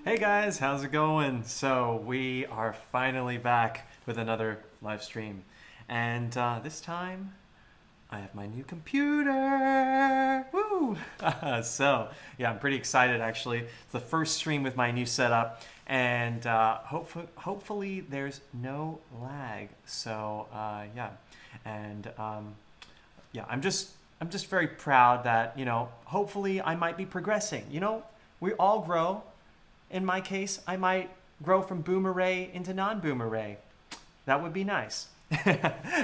Hey guys, how's it going? So we are finally back with another live stream. And this time, I have my new computer. Woo! So, yeah, I'm pretty excited actually. It's the first stream with my new setup. And hopefully there's no lag. So, yeah. And yeah, I'm just very proud that, hopefully I might be progressing. We all grow. In my case, I might grow from boomerang into non-boomerang. That would be nice.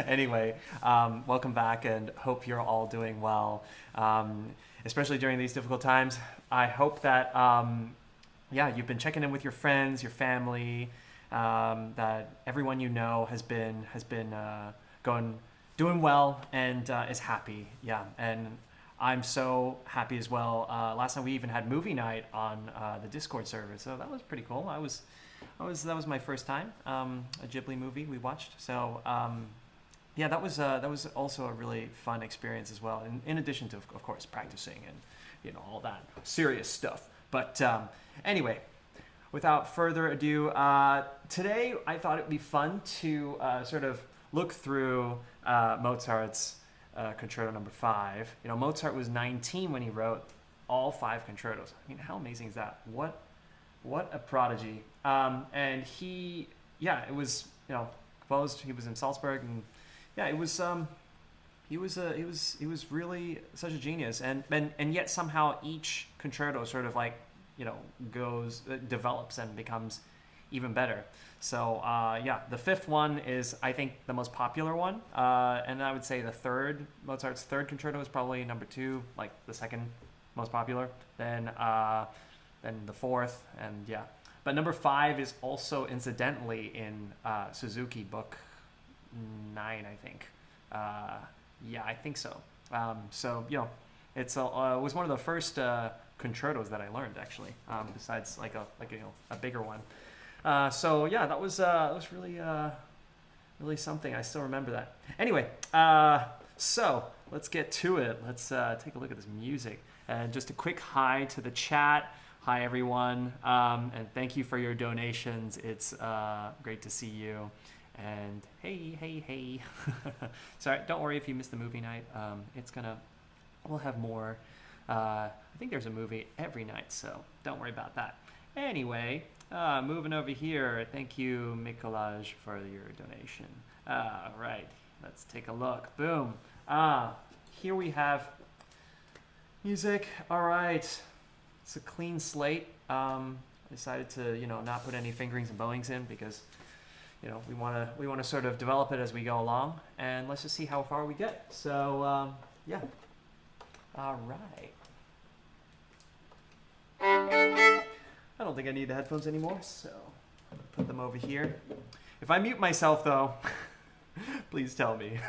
Anyway, welcome back and hope you're all doing well, especially during these difficult times. I hope that, yeah, you've been checking in with your friends, your family, that everyone you know has been doing well and is happy. Yeah, and I'm so happy as well. Last night we even had movie night on the Discord server, so that was pretty cool. That was my first time, a Ghibli movie we watched. So yeah, that was also a really fun experience as well. In addition to, of course, practicing and all that serious stuff. But anyway, without further ado, today I thought it'd be fun to sort of look through Mozart's Concerto No. 5. Mozart was 19 when he wrote all 5 concertos. I mean, how amazing is that? What a prodigy. And he, yeah, it was, composed. He was in Salzburg, and yeah, it was. He was really such a genius, and yet somehow each concerto sort of like, develops and becomes even better. So yeah, the 5th one is, I think, the most popular one, and I would say Mozart's third concerto is probably number 2, like the second most popular. Then the 4th, and yeah. But number 5 is also incidentally in Suzuki Book 9, I think. Yeah, I think so. So it was one of the first concertos that I learned actually. Besides like a bigger one. So yeah, that was really something. I still remember that. Anyway, so let's get to it. Let's take a look at this music. And just a quick hi to the chat. Hi everyone, and thank you for your donations. It's great to see you. And hey. Sorry, don't worry if you missed the movie night. We'll have more. I think there's a movie every night, so don't worry about that. Anyway. Moving over here, thank you, Mikolaj, for your donation. Right, let's take a look. Boom. Here we have music. All right, it's a clean slate. I decided to, not put any fingerings and bowings in because, we want to sort of develop it as we go along, and let's just see how far we get. So, yeah. All right. I don't think I need the headphones anymore, so I'm going to put them over here. If I mute myself, though, please tell me.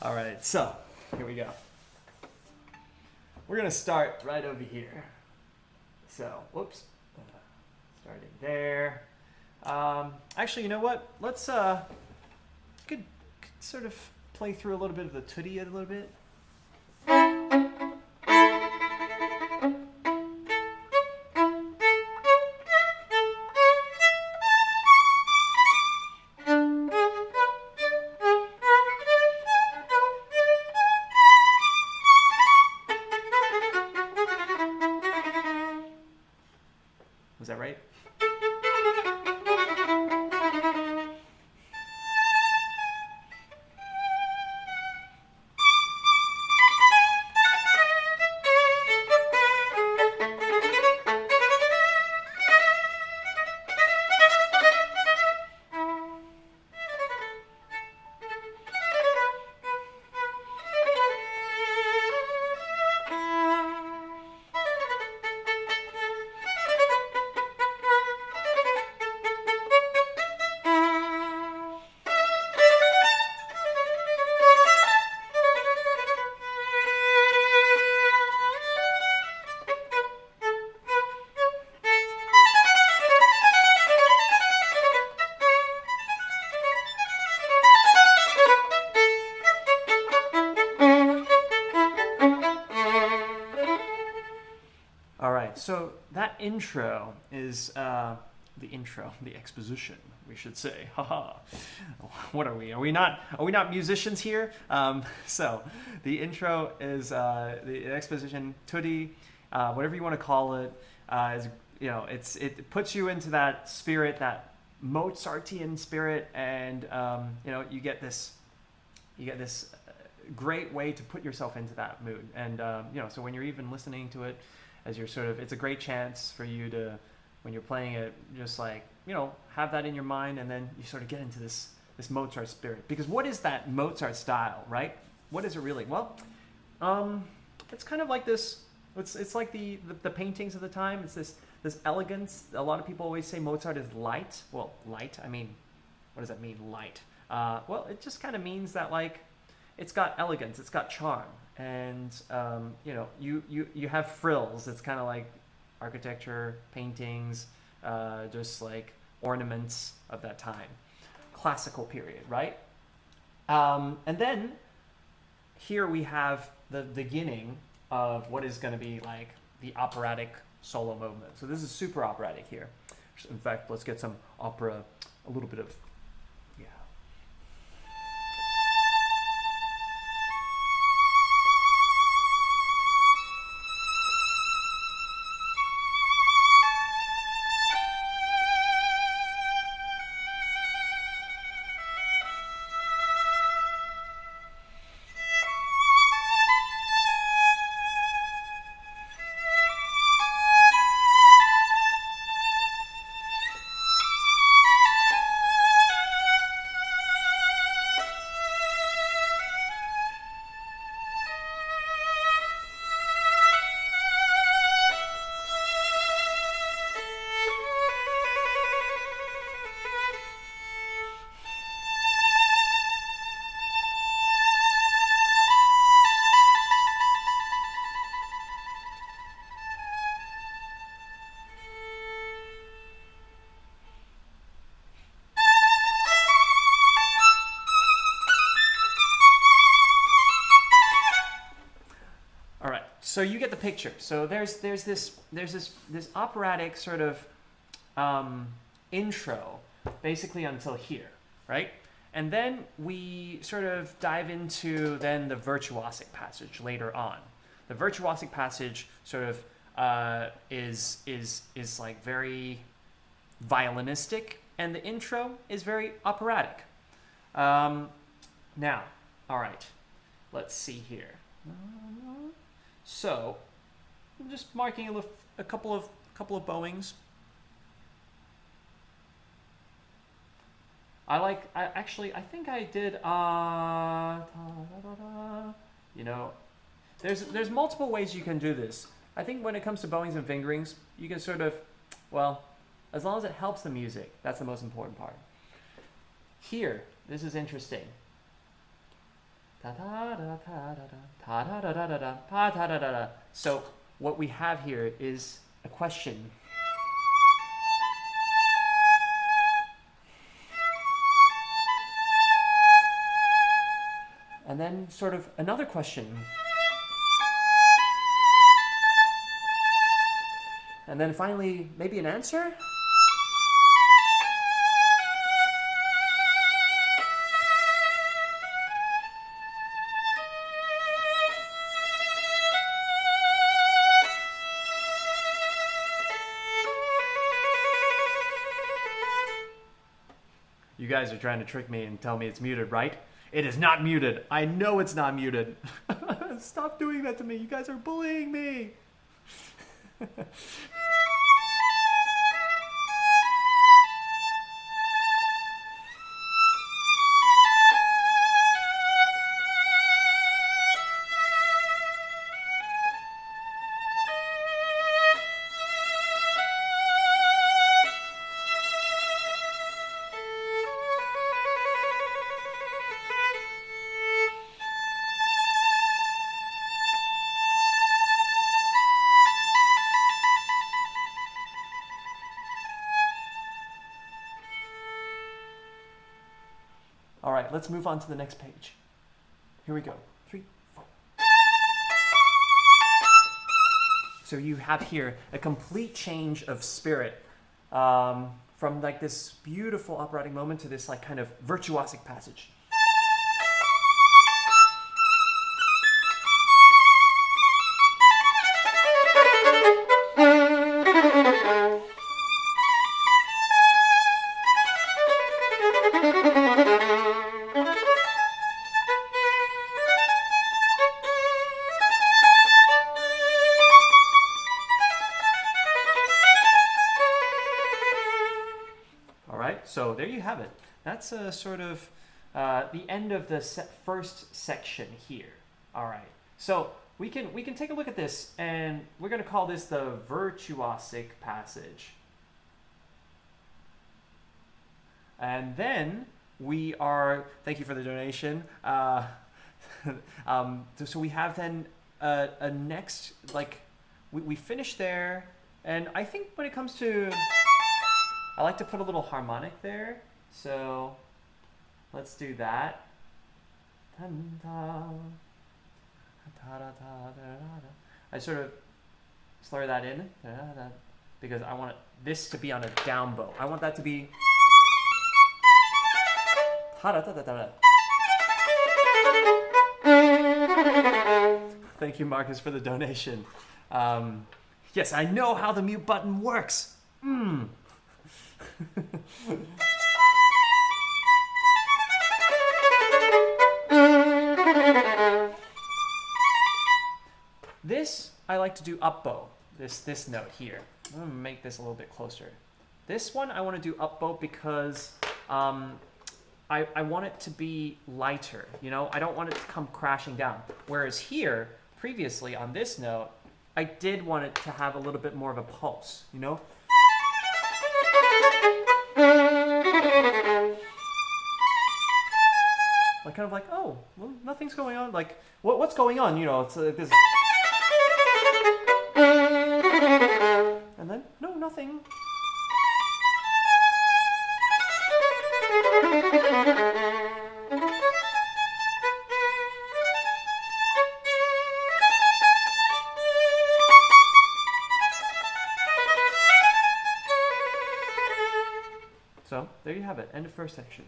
All right, so here we go. We're going to start right over here. So, whoops. Starting there. Actually, you know what? Let's could sort of play through a little bit of the tutti a little bit. Was that right? that intro is the intro, the exposition, we should say. Haha. What are we? Are we not musicians here? So the intro is the exposition, tutti, whatever you want to call it. Is, it puts you into that spirit, that Mozartian spirit, and you get this great way to put yourself into that mood. And so when you're even listening to it, as you're it's a great chance for you to, when you're playing it, just have that in your mind, and then you sort of get into this Mozart spirit. Because what is that Mozart style, right? What is it really? Well, it's kind of like this. It's like the paintings of the time. It's this elegance. A lot of people always say Mozart is light. Well, light. I mean, what does that mean, light? Well, it just kind of means that it's got elegance, it's got charm, and you have frills. It's kind of like architecture, paintings, just like ornaments of that time, classical period, right? And then here we have the beginning of what is going to be like the operatic solo movement. So this is super operatic here. In fact, let's get some opera, a little bit of, yeah. So you get the picture. So there's this operatic sort of intro, basically until here, right? And then we sort of dive into then the virtuosic passage later on. The virtuosic passage sort of is like very violinistic, and the intro is very operatic. Now, all right, let's see here. So, I'm just marking a couple of bowings. I think I did there's multiple ways you can do this. I think when it comes to bowings and fingerings, you can sort of, well, as long as it helps the music, that's the most important part. Here, this is interesting. So what we have here is a question. And then sort of another question. And then finally, maybe an answer? You guys are trying to trick me and tell me it's muted, right? It is not muted. I know it's not muted. Stop doing that to me. You guys are bullying me. All right, let's move on to the next page. Here we go. 3, 4. So you have here a complete change of spirit from like this beautiful operatic moment to this like kind of virtuosic passage. So there you have it. That's a sort of the end of the first section here. All right. So we can take a look at this, and we're going to call this the virtuosic passage. And then we are, thank you for the donation. So we have then a next, like we finish there, and I think when it comes to, I like to put a little harmonic there, so let's do that. I sort of slur that in because I want this to be on a down bow. I want that to be. Thank you, Marcus, for the donation. Yes, I know how the mute button works. This I like to do up bow. This note here. I'm gonna make this a little bit closer. This one I want to do up bow because I want it to be lighter. You know, I don't want it to come crashing down. Whereas here, previously on this note, I did want it to have a little bit more of a pulse. You know. Like kind of like, oh, well, nothing's going on. Like, what's going on? You know, it's this. And then, no, nothing. So, there you have it. End of first section.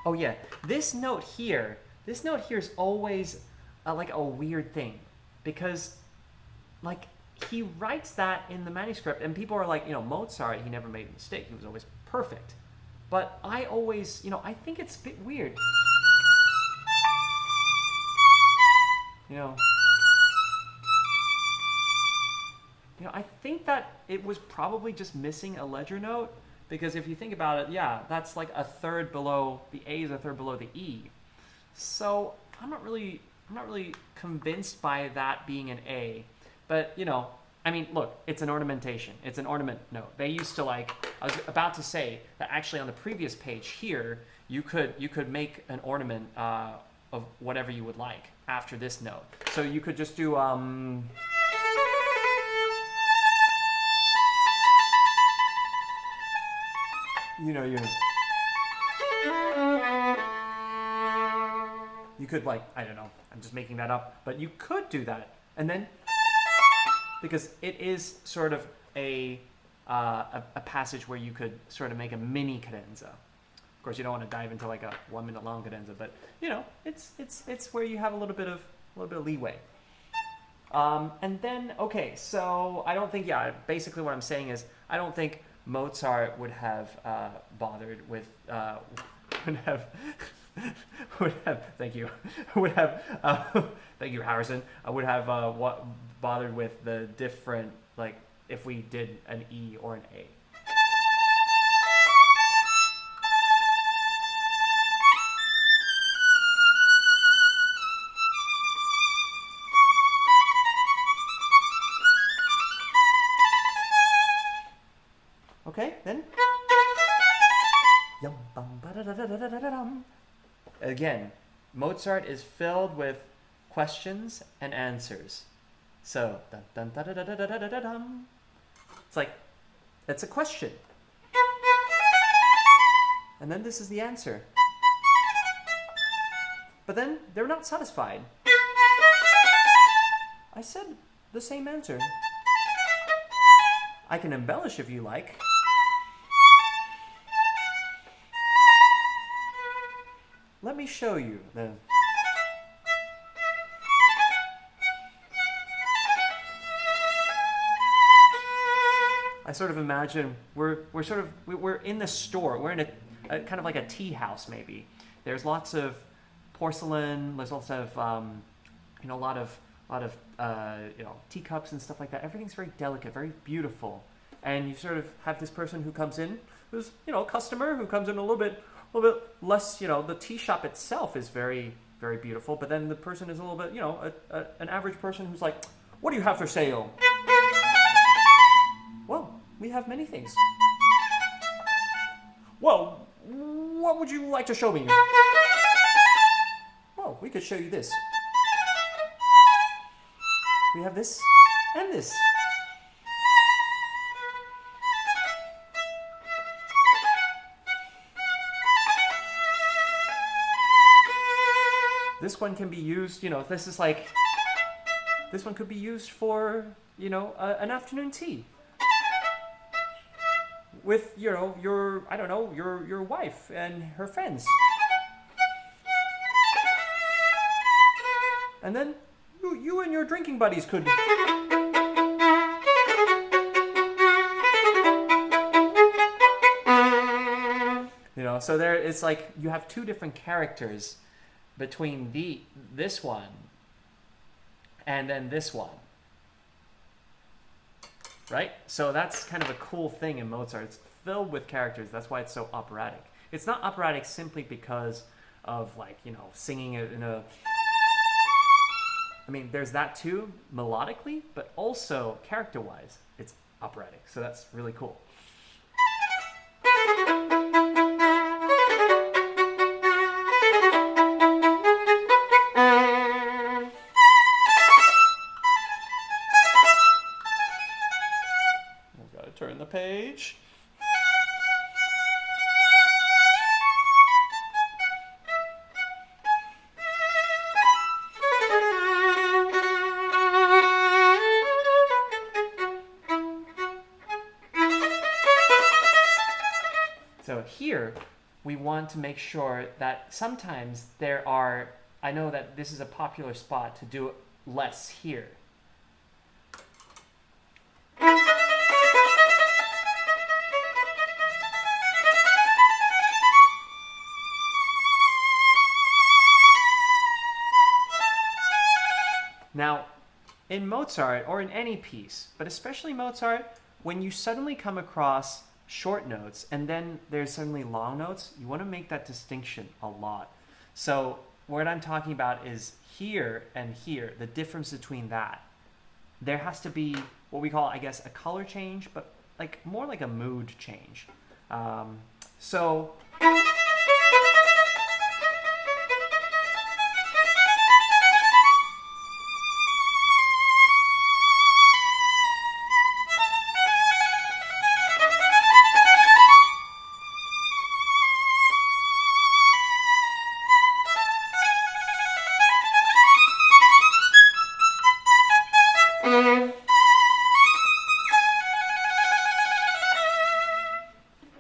Oh yeah, this note here is always like a weird thing, because like he writes that in the manuscript and people are like, you know, Mozart, he never made a mistake, he was always perfect. But I always, you know, I think it's a bit weird. You know, I think that it was probably just missing a ledger note. Because if you think about it, yeah, that's like a third below, the A is a third below the E. So I'm not really convinced by that being an A. But, you know, I mean, look, it's an ornamentation. It's an ornament note. They used to like, I was about to say that actually on the previous page here, you could make an ornament of whatever you would like after this note. So you could just do, you know, you could like, I don't know, I'm just making that up, but you could do that. And then, because it is sort of a passage where you could sort of make a mini cadenza. Of course, you don't want to dive into like a 1 minute long cadenza, but you know, it's where you have a little bit of leeway. And then, okay, so I don't think, yeah, basically what I'm saying is, I don't think Mozart would have bothered with, thank you, thank you, Harrison, would have bothered with the different, like, if we did an E or an A. Okay, then. Again, Mozart is filled with questions and answers. So, dun, dun, dun, dun, dun, dun, dun, dun, dun, dun. It's like, it's a question. And then this is the answer. But then they're not satisfied. I said the same answer. I can embellish if you like. Let me show you the... I sort of imagine we're in the store. We're in a kind of like a tea house maybe. There's lots of porcelain. There's lots of a lot of teacups and stuff like that. Everything's very delicate, very beautiful. And you sort of have this person who comes in, who's a customer who comes in a little bit less. The tea shop itself is very, very beautiful, but then the person is a little bit an average person who's like, what do you have for sale? Well, we have many things. Well, what would you like to show me? Well, we could show you this. We have this and this. This one can be used, this one could be used for, an afternoon tea. With, your wife and her friends. And then you and your drinking buddies could... So there it's like you have two different characters between this one and then this one. Right? So that's kind of a cool thing in Mozart. It's filled with characters. That's why it's so operatic. It's not operatic simply because of singing it in a... I mean, there's that too, melodically, but also character-wise, it's operatic. So that's really cool. I've got to turn the page. So here, we want to make sure that sometimes I know that this is a popular spot to do less here. Now, in Mozart, or in any piece, but especially Mozart, when you suddenly come across short notes and then there's suddenly long notes, you want to make that distinction a lot. So what I'm talking about is here and here, the difference between that. There has to be what we call, I guess, a color change, but more like a mood change. So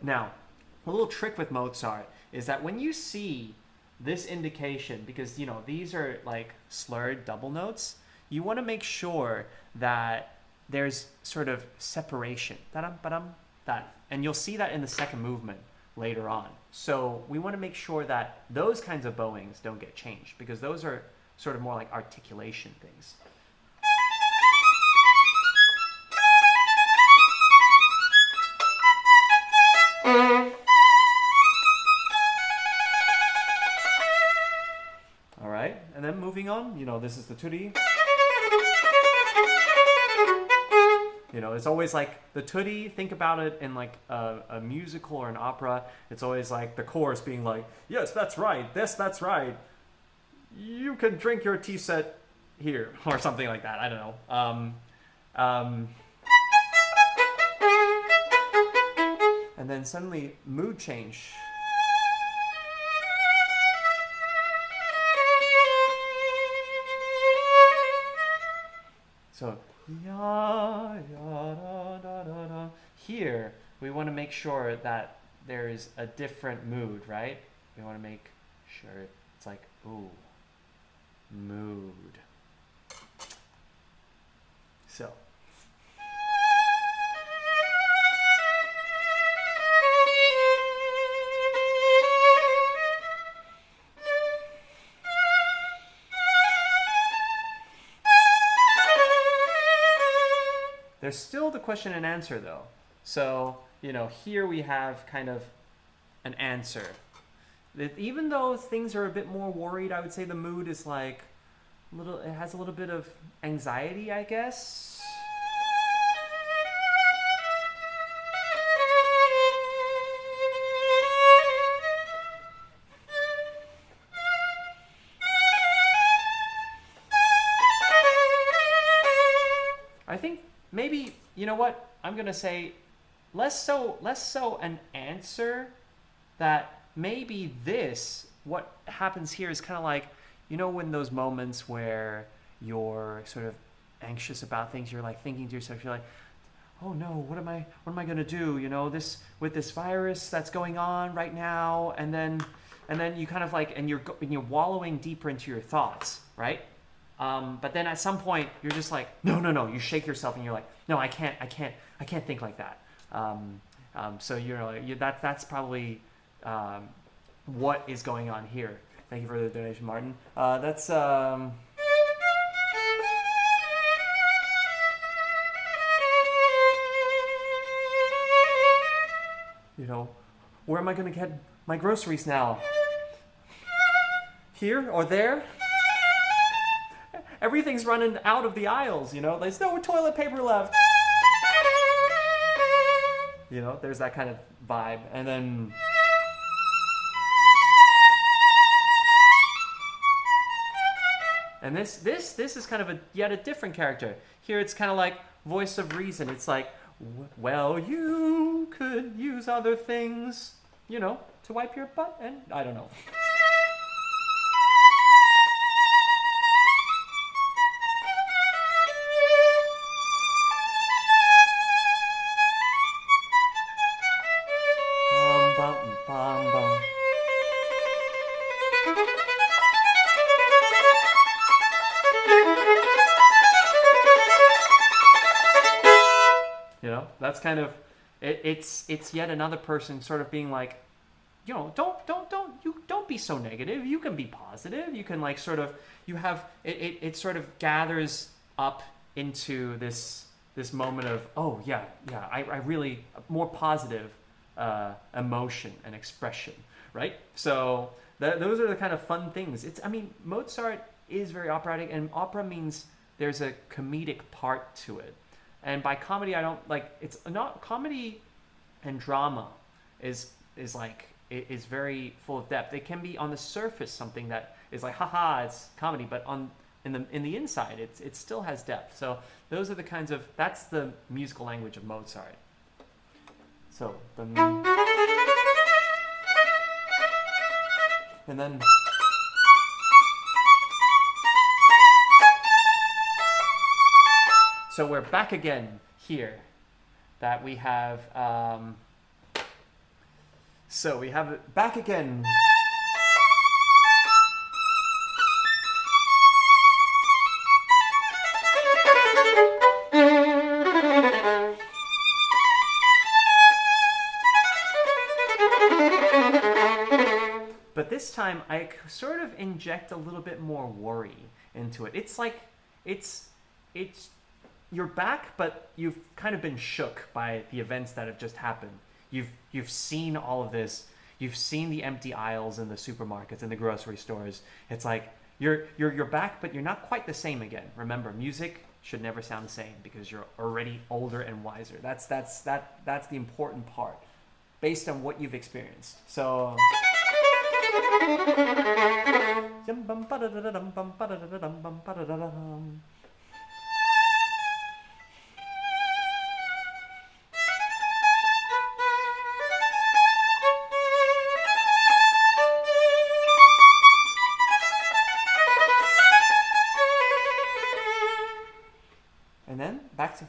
now, a little trick with Mozart is that when you see this indication, because these are like slurred double notes, you want to make sure that there's sort of separation. That. And you'll see that in the second movement later on. So we want to make sure that those kinds of bowings don't get changed, because those are sort of more like articulation things. And then moving on, this is the tutti. It's always like the tutti, think about it in like a musical or an opera. It's always like the chorus being like, yes, that's right. Yes, that's right. You can drink your tea set here or something like that. I don't know. And then suddenly mood change. So ya, ya, da, da, da, da. Here we want to make sure that there's a different mood, right? We want to make sure it's like, ooh, mood. So. There's still the question and answer though. So, you know, here we have kind of an answer. Even though things are a bit more worried, I would say the mood is like it has a little bit of anxiety, I guess. I think maybe, you know what, I'm going to say less so an answer, that maybe what happens here is kind of like, you know, when those moments where you're sort of anxious about things, you're like thinking to yourself, you're like, oh no, what am I going to do? You know, with this virus that's going on right now. And then you kind of like, and you're wallowing deeper into your thoughts, right? But then at some point you're just like, no, you shake yourself and you're like, no, I can't think like that. So you're like, that's probably what is going on here. Thank you for the donation, Martin. That's you know, where am I going to get my groceries now? Here or there? Everything's running out of the aisles, you know? There's no toilet paper left. You know, there's that kind of vibe. And then... And this is kind of yet a different character. Here it's kind of like voice of reason. It's like, well, you could use other things, you know, to wipe your butt, and I don't know. You know, that's kind of it's yet another person sort of being like, you know, don't be so negative. You can be positive. You can like sort of, you have it sort of gathers up into this moment of, oh yeah, I really more positive emotion and expression, right? So those are the kind of fun things. I mean, Mozart is very operatic, and opera means there's a comedic part to it. And by comedy, I don't like, it's not comedy, and drama is very full of depth. It can be on the surface something that is like, haha, it's comedy, but in the inside, it still has depth. So those are the kinds of, that's the musical language of Mozart. So and then so we're back again here, that we have, so we have it back again. But this time I sort of inject a little bit more worry into it. It's like, it's you're back, but you've kind of been shook by the events that have just happened. You've seen all of this. You've seen the empty aisles in the supermarkets and the grocery stores. It's like you're back, but you're not quite the same again. Remember, music should never sound the same because you're already older and wiser. That's the important part, based on what you've experienced. So And then back to.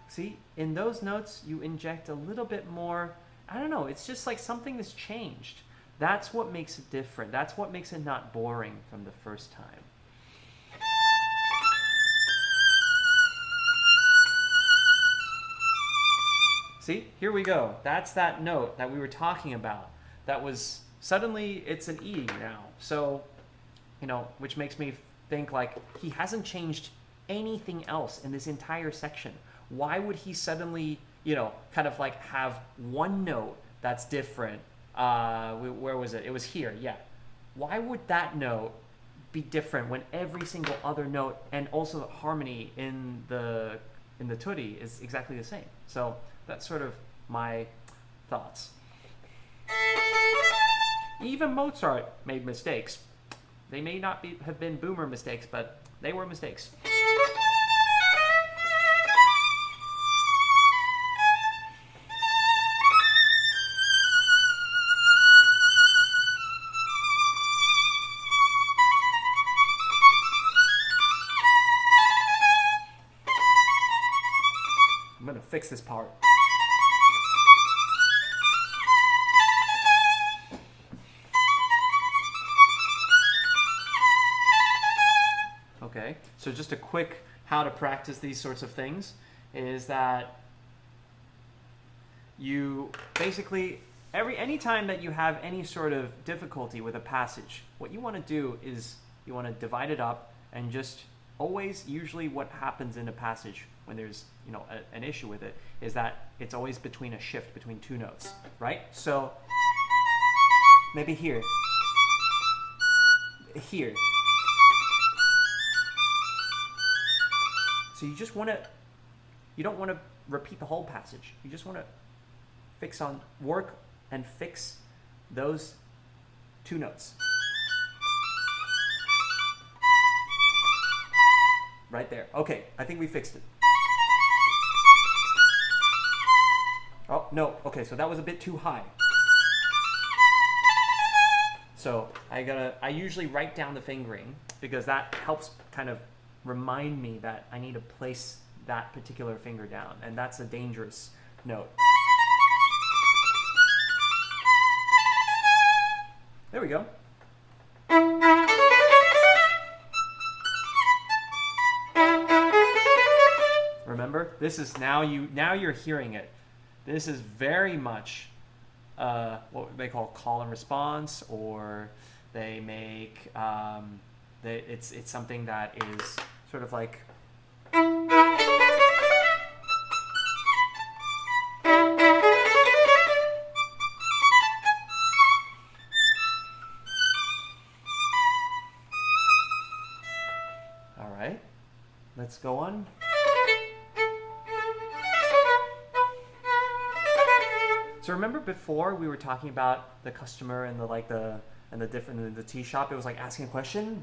See, in those notes, you inject a little bit more. I don't know, it's just like something that's changed. That's what makes it different. That's what makes it not boring from the first time. See, here we go. That's that note that we were talking about. That was, suddenly it's an E now. So, you know, which makes me think like he hasn't changed anything else in this entire section. Why would he suddenly, you know, kind of like have one note that's different? Where was it? It was here, yeah. Why would that note be different when every single other note and also the harmony in the tutti is exactly the same? So that's sort of my thoughts. Even Mozart made mistakes. They may not have been boomer mistakes, but they were mistakes. I'm gonna fix this part. Okay, so just a quick how to practice these sorts of things is that you basically, anytime that you have any sort of difficulty with a passage, what you want to do is you want to divide it up and just always, usually what happens in a passage when there's, you know, an issue with it is that it's always between a shift between two notes, right? So maybe here. So you just want to, you don't want to repeat the whole passage. You just want to work and fix those two notes. Right there. Okay, I think we fixed it. Oh, no. Okay, so that was a bit too high. So I usually write down the fingering because that helps kind of remind me that I need to place that particular finger down, and that's a dangerous note. There we go. Remember, this is now you're hearing it. This is very much what they call call and response, or they make it's something that is sort of like. All right, let's go on. So remember before we were talking about the customer and the tea shop, it was like asking a question.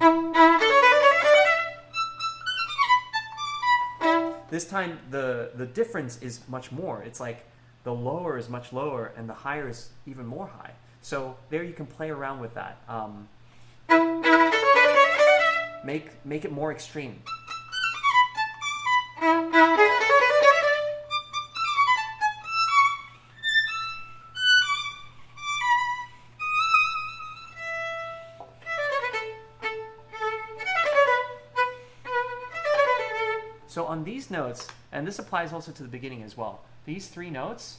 This time the difference is much more. It's like the lower is much lower and the higher is even more high. So there you can play around with that. Make it more extreme. So on these notes, and this applies also to the beginning as well, these three notes,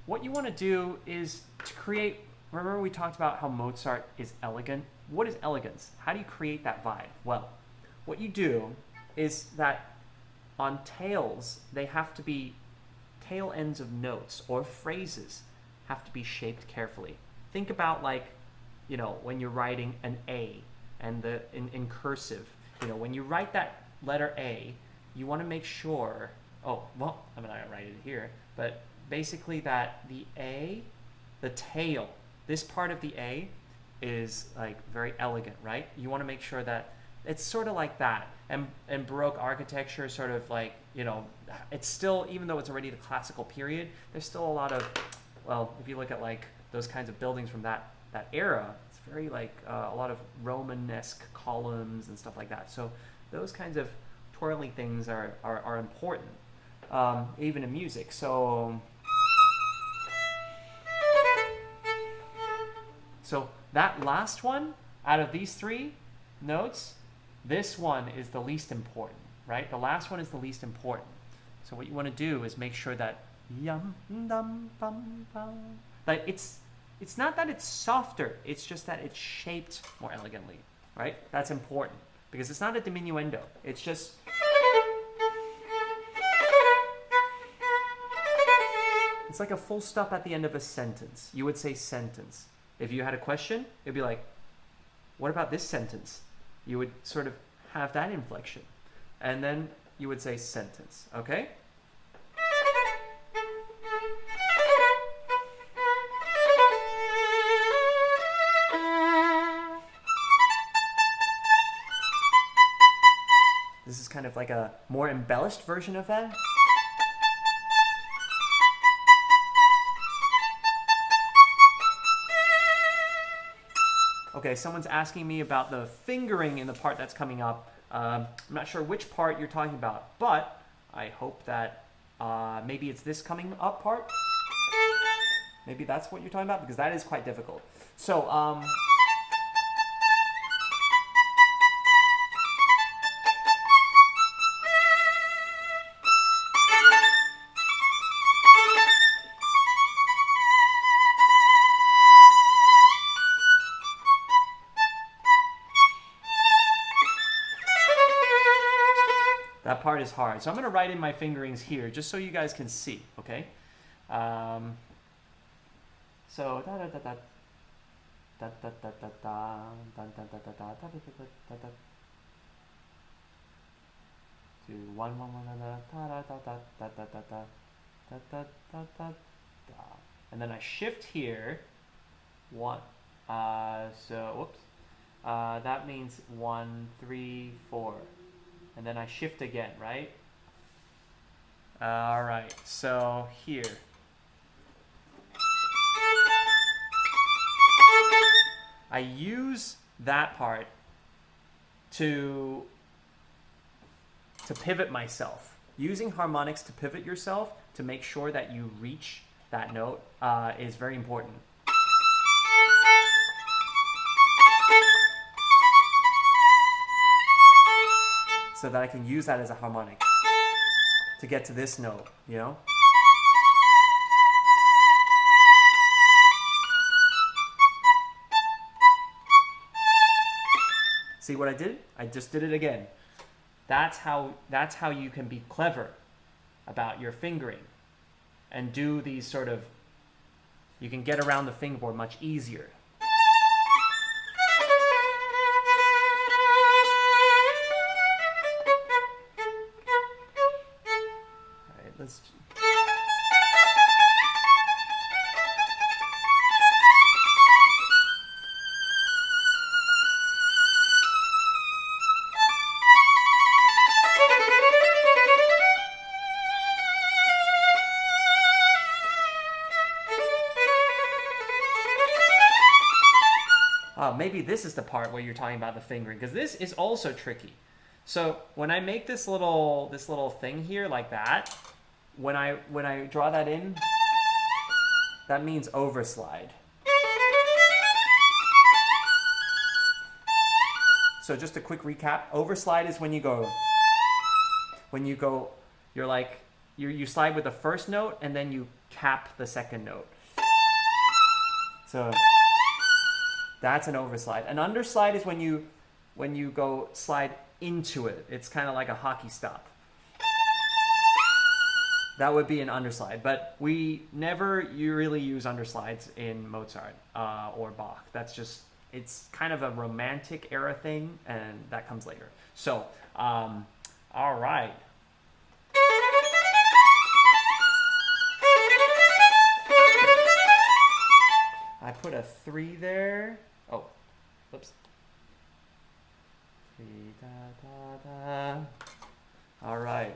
what you want to do is to create, remember we talked about how Mozart is elegant? What is elegance? How do you create that vibe? Well, what you do is that on tails, they have to be, tail ends of notes or phrases have to be shaped carefully. Think about like, you know, when you're writing an A and in cursive, you know, when you write that letter A, you want to make sure, oh, well, I'm not going to write it here, but basically that the A, the tail, this part of the A is like very elegant, right? You want to make sure that it's sort of like that. And Baroque architecture sort of like, you know, it's still, even though it's already the classical period, there's still a lot of, well, if you look at like those kinds of buildings from that era, it's very like a lot of Romanesque columns and stuff like that. So those kinds of twirly things are important, even in music. So that last one out of these three notes, this one is the least important, right? The last one is the least important. So what you want to do is make sure that yum dum bum bum, like it's not that it's softer, it's just that it's shaped more elegantly, right? That's important because it's not a diminuendo. It's just it's like a full stop at the end of a sentence. You would say sentence. If you had a question, it'd be like, what about this sentence? You would sort of have that inflection. And then you would say sentence, okay? This is kind of like a more embellished version of that. Okay, someone's asking me about the fingering in the part that's coming up. I'm not sure which part you're talking about, but I hope that maybe it's this coming up part. Maybe that's what you're talking about, because that is quite difficult. So, that part is hard. So I'm going to write in my fingerings here just so you guys can see, okay? So da da da da da da da da da da da da da da da da to 1 1 1 da da da da da da da da da da da da, and then I shift here 1. So whoops. That means 1 3 4. And then I shift again, right? All right, so here. I use that part to pivot myself. Using harmonics to pivot yourself to make sure that you reach that note is very important. So that I can use that as a harmonic to get to this note, you know? See what I did? I just did it again. That's how you can be clever about your fingering and do these sort of, you can get around the fingerboard much easier. Let's maybe this is the part where you're talking about the fingering, because this is also tricky. So when I make this little thing here like that, when I draw that in, that means overslide. So just a quick recap, overslide is when you slide with the first note and then you cap the second note. So that's an overslide. An underslide is when you go slide into it. It's kind of like a hockey stop. That would be an underslide, but we never really use underslides in Mozart or Bach. That's just, it's kind of a romantic era thing, and that comes later. So, all right. 3 there. Oh, whoops. 3 da da da. All right.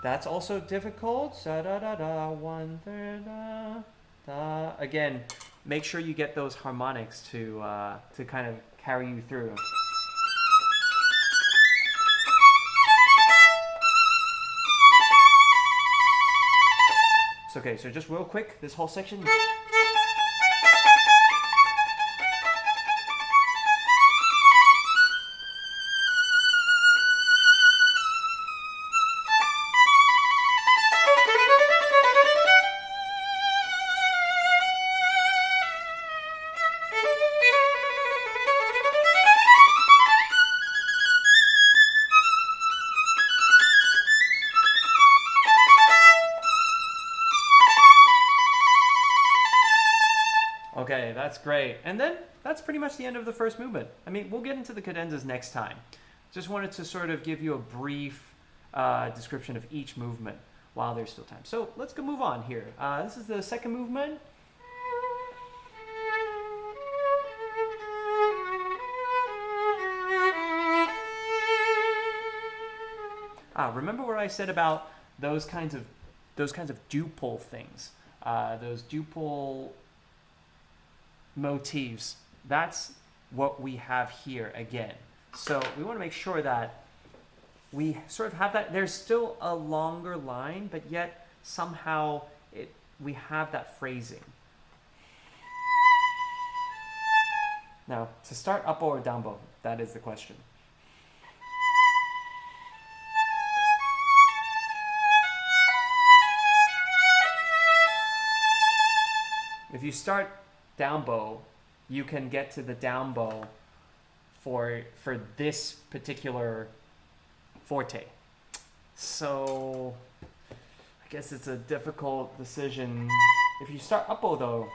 That's also difficult. Da da da da. 1 3 da da. Again, make sure you get those harmonics to kind of carry you through. It's okay. So just real quick, this whole section. Okay, that's great. And then that's pretty much the end of the first movement. I mean, we'll get into the cadenzas next time. Just wanted to sort of give you a brief description of each movement while there's still time. So let's go move on here. This is the second movement. Remember what I said about those kinds of duple things, those duple motifs. That's what we have here again. So we want to make sure that we sort of have that. There's still a longer line, but yet somehow we have that phrasing. Now, to start up bow or down bow, that is the question. If you start down bow, you can get to the down bow for this particular forte. So I guess it's a difficult decision. If you start up bow though,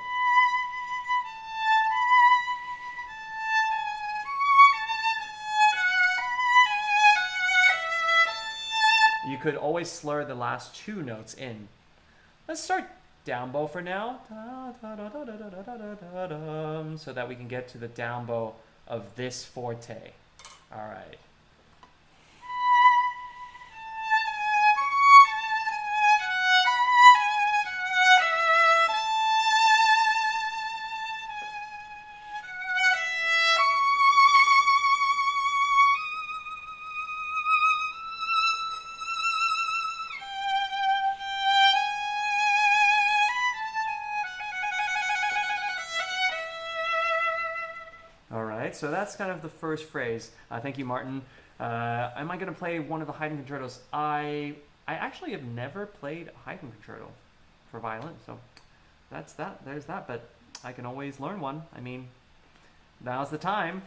you could always slur the last 2 notes in. Let's start down bow for now, so that we can get to the down bow of this forte. All right. So that's kind of the first phrase. Thank you, Martin. Am I going to play one of the Haydn concertos? I actually have never played a Haydn concerto for violin, so that's that. There's that. But I can always learn one. I mean, now's the time.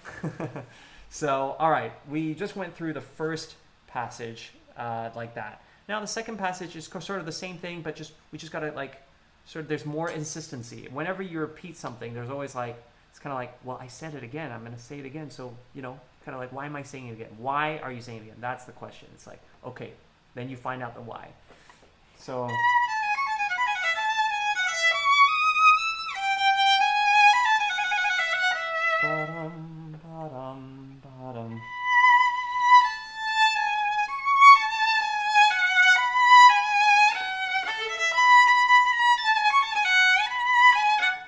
So, all right, we just went through the first passage like that. Now the second passage is sort of the same thing, but we just got to like sort of there's more insistency. Whenever you repeat something, there's always like. It's kind of like, well, I said it again. I'm going to say it again. So, kind of like, why am I saying it again? Why are you saying it again? That's the question. It's like, okay, then you find out the why. So... Ba-dum, ba-dum, ba-dum.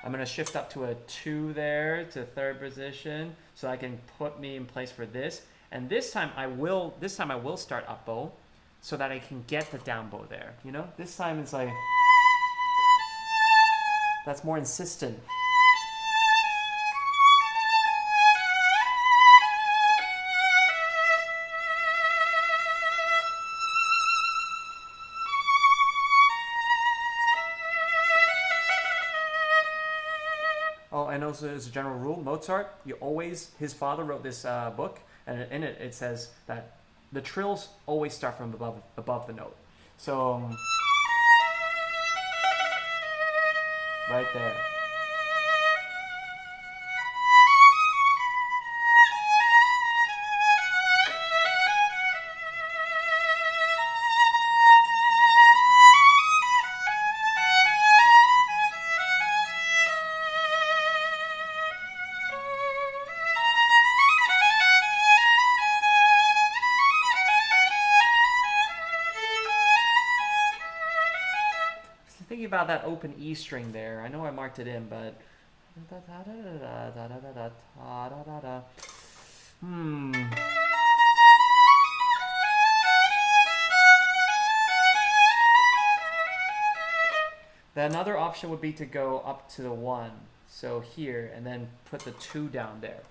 I'm going to shift up to a 2 there to third position so I can put me in place for this. And this time I will start up bow so that I can get the down bow there. This time it's like that's more insistent. Oh, and also as a general rule, Mozart, his father wrote this book, and in it it says that the trills always start from above the note. So, right there. thinking about that open E string there. I know I marked it in, but Another option would be to go up to the 1, so here, and then put the 2 down there.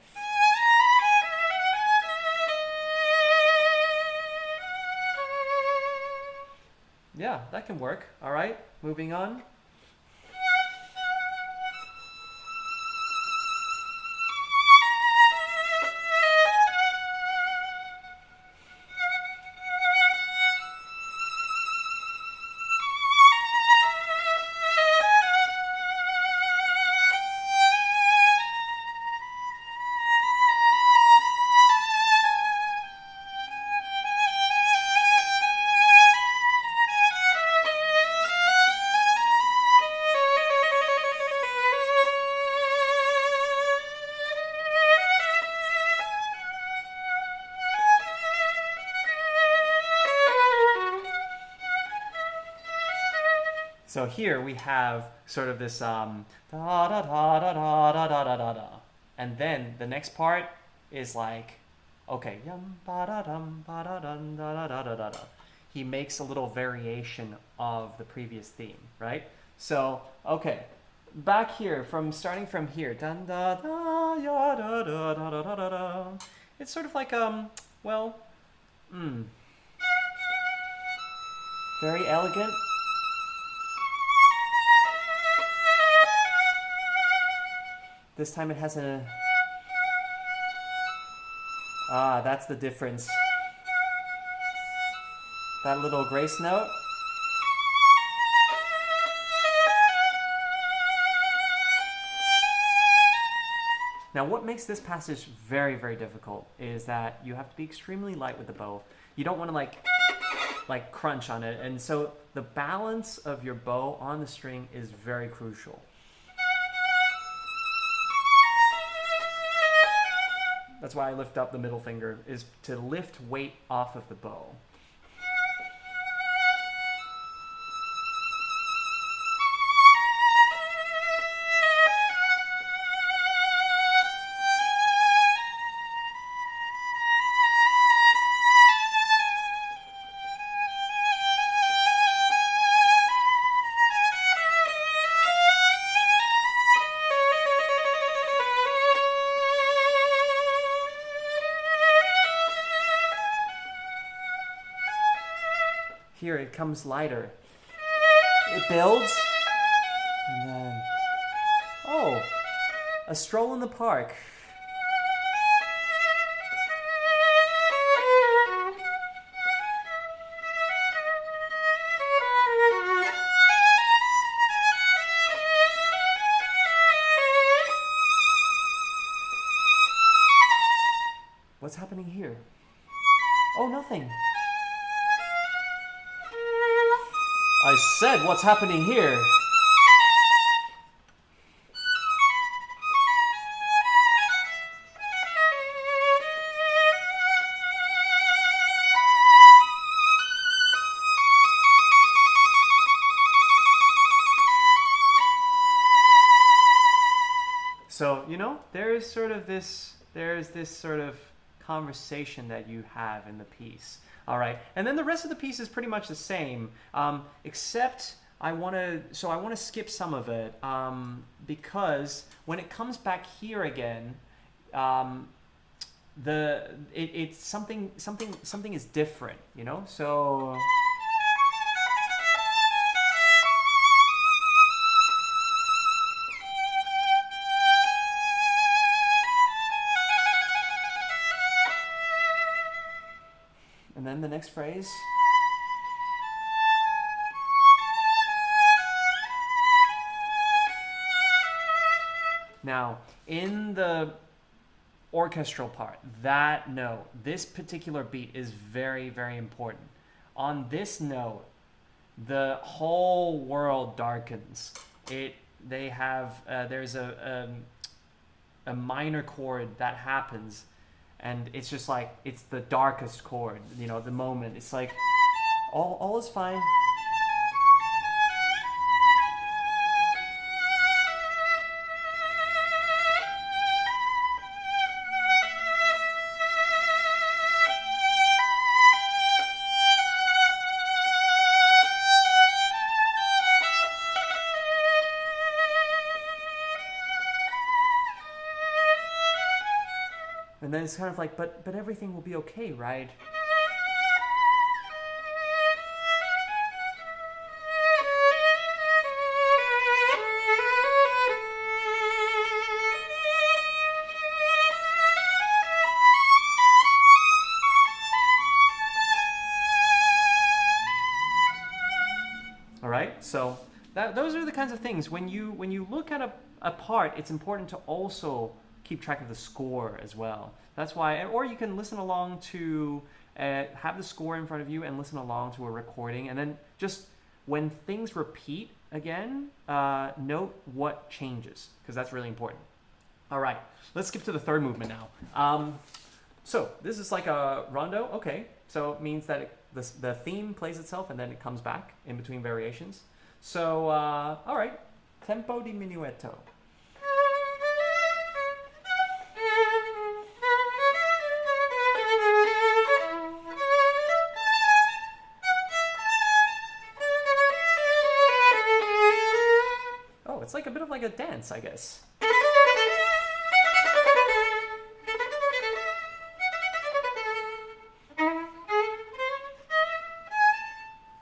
Yeah, that can work. All right, moving on. So here we have sort of this da da da da da da da da da, and then the next part is like, okay, yum ba da dum ba da dum da da da da da. He makes a little variation of the previous theme, right? So okay, back here starting from here, dun da da ya da da da da da da. It's sort of like very elegant. This time it has a... that's the difference. That little grace note. Now what makes this passage very, very difficult is that you have to be extremely light with the bow. You don't want to like crunch on it, and so the balance of your bow on the string is very crucial. That's why I lift up the middle finger, is to lift weight off of the bow. Here it comes lighter. It builds, and then, oh, a stroll in the park. What's happening here? Oh, nothing. I said, what's happening here? So, you know, there's this sort of conversation that you have in the piece. All right, and then the rest of the piece is pretty much the same, except I want to skip some of it because when it comes back here again, it's something is different, you know. So. And then the next phrase. Now, in the orchestral part, that note, this particular beat is very, very important. On this note, the whole world darkens. There's a minor chord that happens. And it's just like, it's the darkest chord, you know, the moment. It's like, all is fine. And then it's kind of like, but everything will be okay, right? All right, so those are the kinds of things. When you look at a part, it's important to also keep track of the score as well. That's why, or you can listen along to, have the score in front of you and listen along to a recording, and then just when things repeat again, note what changes, because that's really important. All right, let's skip to the third movement now. So this is like a rondo, okay. So it means that the theme plays itself and then it comes back in between variations. So, all right, tempo diminuendo. Oh, it's like a bit of like a dance, I guess.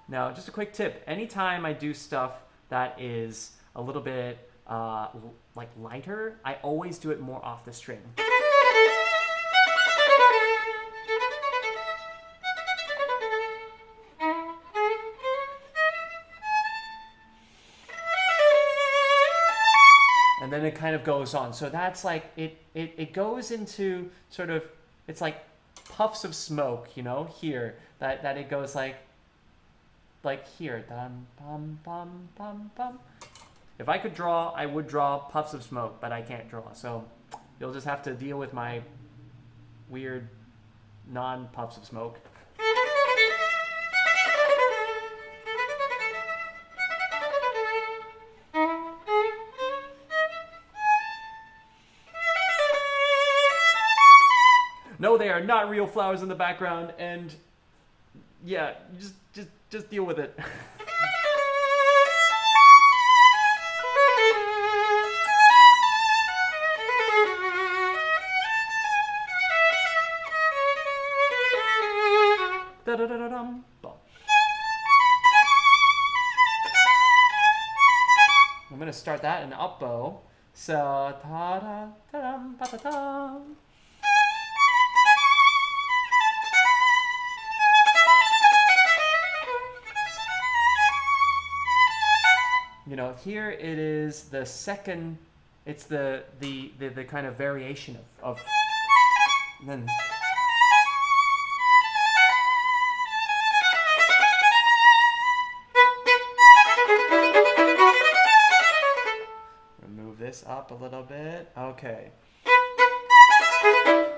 Now, just a quick tip. Anytime I do stuff that is a little bit like lighter, I always do it more off the string. And then it kind of goes on. So that's like, it goes into sort of, it's like puffs of smoke, you know, here, that it goes like here, dum, bum, bum, bum, bum. If I could draw, I would draw puffs of smoke, but I can't draw. So you'll just have to deal with my weird non-puffs of smoke. No, they are not real flowers in the background, and yeah, just deal with it. Da-da-da-da-dum. I'm gonna start that in up bow. So ta-da-da-dum, ba-da-dum. You know, here it is the second, it's the kind of variation of then. Remove this up a little bit. Okay.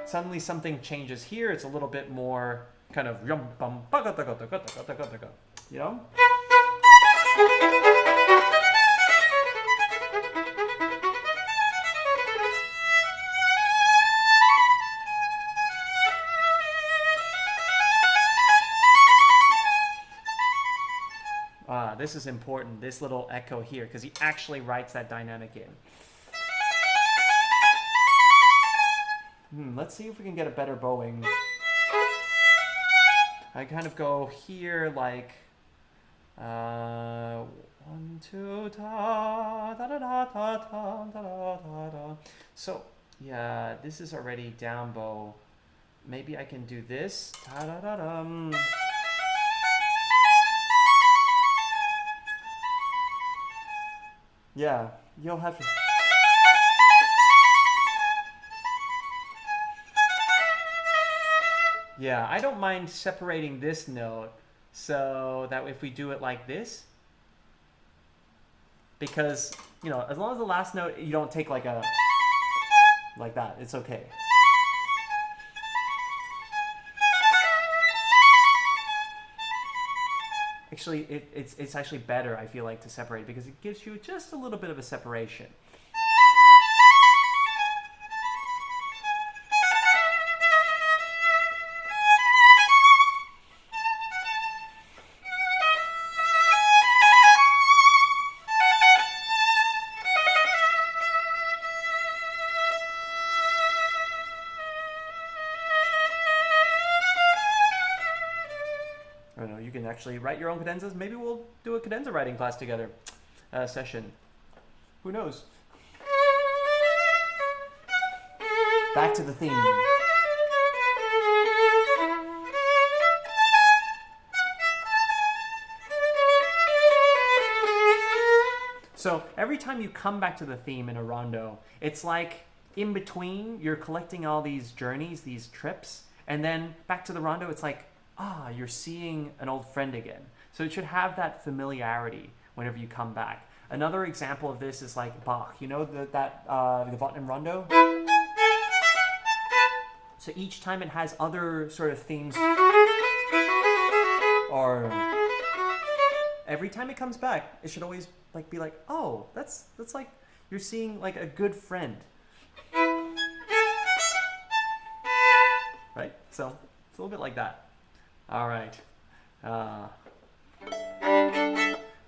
Suddenly something changes here. It's a little bit more kind of, you know? This is important, this little echo here, because he actually writes that dynamic in. Let's see if we can get a better bowing. I kind of go here like 1, 2, ta da da da da da da da da. So yeah, this is already down bow. Maybe I can do this. Ta da da dum. Yeah, you'll have to. Yeah, I don't mind separating this note so that if we do it like this, because, you know, as long as the last note, you don't take like that, it's okay. Actually, it's actually better, I feel like, to separate because it gives you just a little bit of a separation. can actually write your own cadenzas. Maybe we'll do a cadenza writing class together, session. Who knows? Back to the theme. So every time you come back to the theme in a rondo, it's like in between, you're collecting all these journeys, these trips, and then back to the rondo, it's like, you're seeing an old friend again. So it should have that familiarity whenever you come back. Another example of this is like Bach. You know the Violin Rondo? So each time it has other sort of themes, or every time it comes back, it should always like be like, oh, that's like you're seeing like a good friend, right? So it's a little bit like that. All right.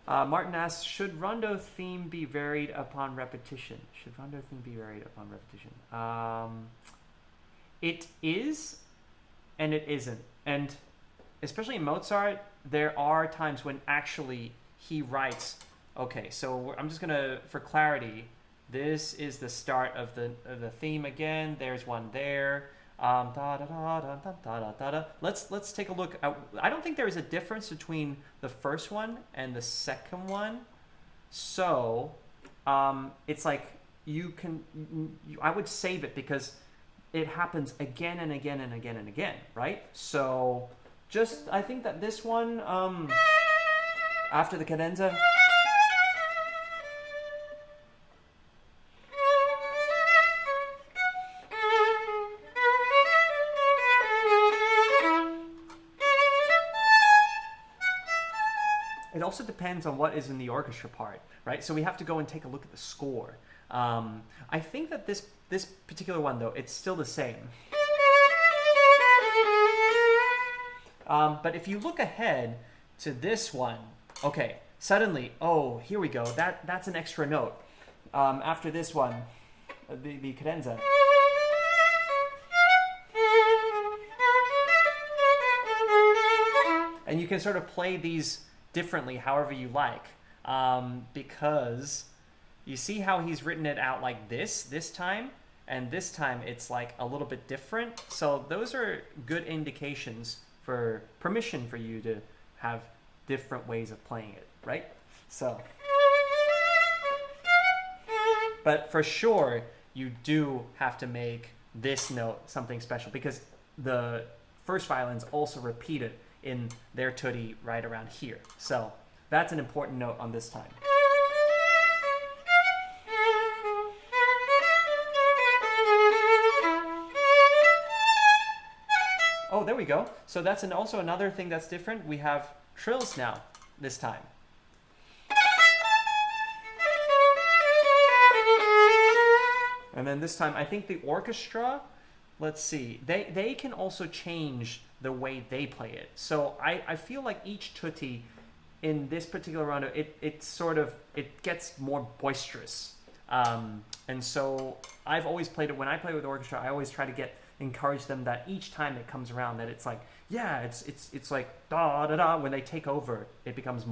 Martin asks, should rondo theme be varied upon repetition? Should rondo theme be varied upon repetition? It is, and it isn't. And especially in Mozart, there are times when actually he writes, okay, so I'm just gonna, for clarity, this is the start of the theme again. There's one there. Let's take a look at, I don't think there is a difference between the first one and the second one. So it's like I would save it because it happens again and again and again and again, right? So just, I think that this one, after the cadenza, it also depends on what is in the orchestra part, right? So we have to go and take a look at the score. I think that this particular one, though, it's still the same. But if you look ahead to this one, okay, suddenly, oh, here we go. That's an extra note. After this one, the cadenza. And you can sort of play these differently however you like, because you see how he's written it out like this time, and this time it's like a little bit different. So those are good indications for permission for you to have different ways of playing it, right? So, but for sure you do have to make this note something special, because the first violins also repeat it in their tutti right around here. So that's an important note on this time. Oh, there we go. So that's also another thing that's different. We have trills now this time. And then this time, I think the orchestra, let's see, they can also change the way they play it. So I feel like each tutti in this particular rondo, it gets more boisterous. And so I've always played it, when I play with orchestra, I always try to encourage them that each time it comes around, that it's like, yeah, it's like da da da. When they take over, it becomes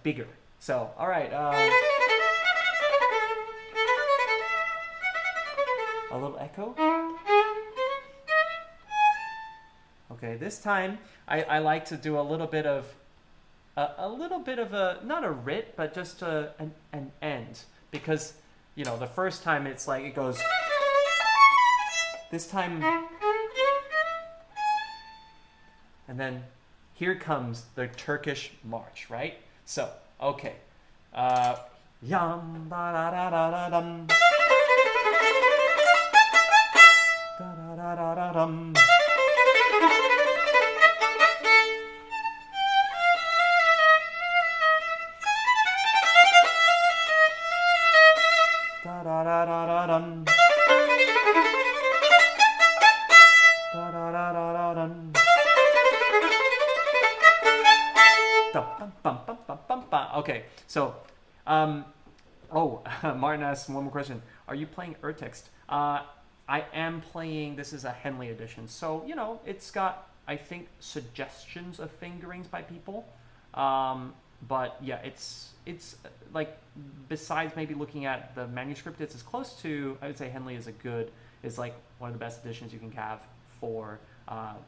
bigger. So all right, a little echo. Okay, this time I like to do a little bit of a not a rit, but just an end, because you know the first time it's like it goes. This time, and then here comes the Turkish March, right? So, okay. Yam ba da da da da dum. Da da da da da dum. Da da da da da dum. Okay, so, Martin asks one more question. Are you playing urtext? I am playing, this is a Henley edition. So, you know, it's got I think, suggestions of fingerings by people. But yeah, it's like, besides maybe looking at the manuscript, it's as close to, I would say Henley is like one of the best editions you can have for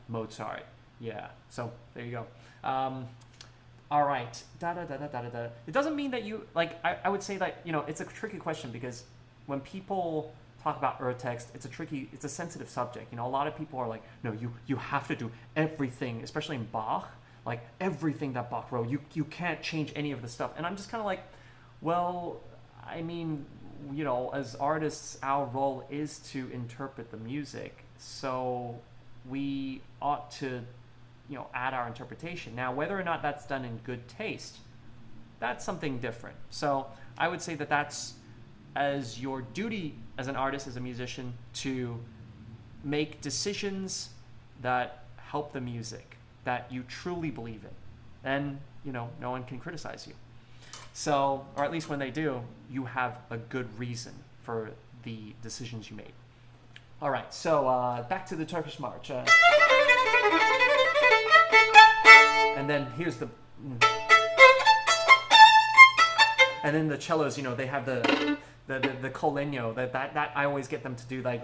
Mozart. Yeah, so there you go. All right. It doesn't mean that you, like, I would say that, it's a tricky question, because when people talk about urtext, it's a sensitive subject. A lot of people are like, no, you have to do everything, especially in Bach, like everything that Bach wrote. You can't change any of the stuff. And I'm just kind of like, well, I mean, as artists, our role is to interpret the music. So we ought to add our interpretation. Now, whether or not that's done in good taste, that's something different. So I would say that that's as your duty as an artist, as a musician, to make decisions that help the music, that you truly believe in. Then, no one can criticize you. So, or at least when they do, you have a good reason for the decisions you made. All right, so back to the Turkish March. And then here's the... And then the cellos, they have the colegno, that I always get them to do, like...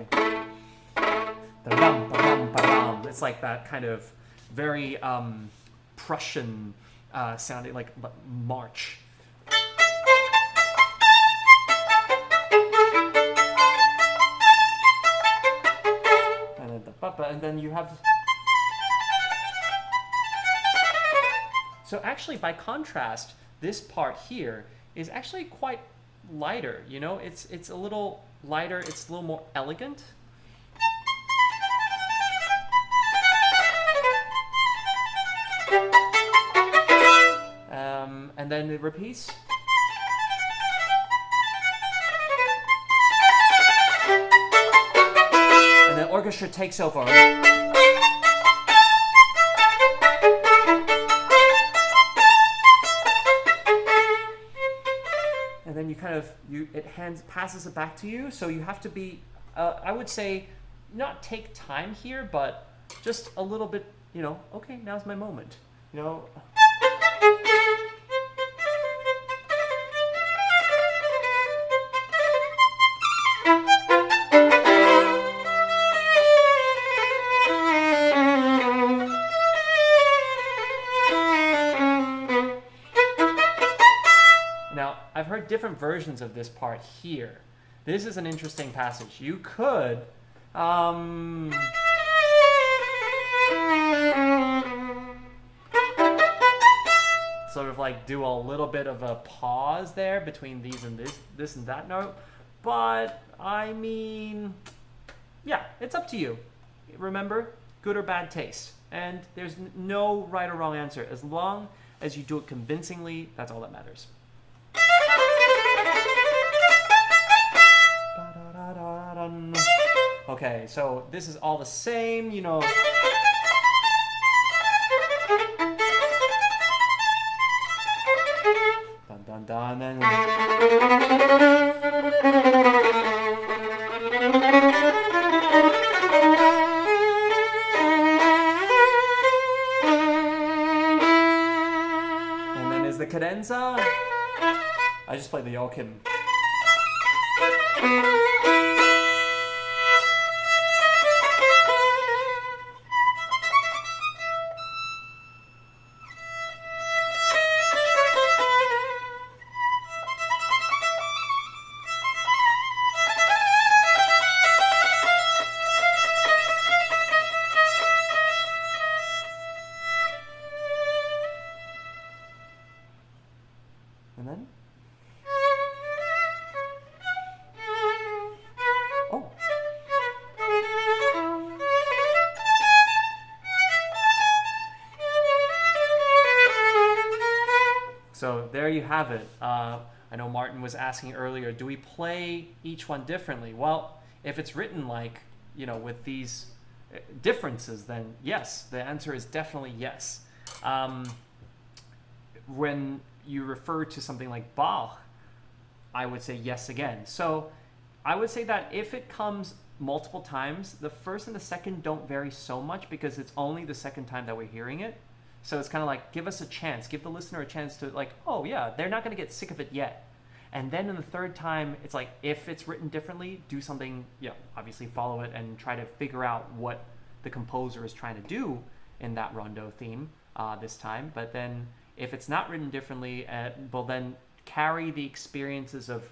It's like that kind of very Prussian sounding, like march. And then you have... So actually, by contrast, this part here is actually quite lighter, It's a little lighter, it's a little more elegant. And then it repeats. And the orchestra takes over. And then passes it back to you. So you have to be, I would say, not take time here, but just a little bit, okay, now's my moment, Now, I've heard different versions of this part here. This is an interesting passage. You could, sort of like do a little bit of a pause there between these and this and that note. But, I mean, yeah, it's up to you. Remember, good or bad taste. And there's no right or wrong answer. As long as you do it convincingly, that's all that matters. Okay, so this is all the same, Dun, dun, dun, and... And then is the cadenza. I just played the Joachim. And then? Oh. So there you have it. I know Martin was asking earlier, do we play each one differently? Well, if it's written like, with these differences, then yes, the answer is definitely yes. When you refer to something like Bach, I would say yes again. So I would say that if it comes multiple times, the first and the second don't vary so much because it's only the second time that we're hearing it. So it's kind of like, give us a chance, give the listener a chance to like, oh yeah, they're not going to get sick of it yet. And then in the third time, it's like, if it's written differently, do something, obviously follow it and try to figure out what the composer is trying to do in that rondo theme this time. But then if it's not written differently, well then carry the experiences of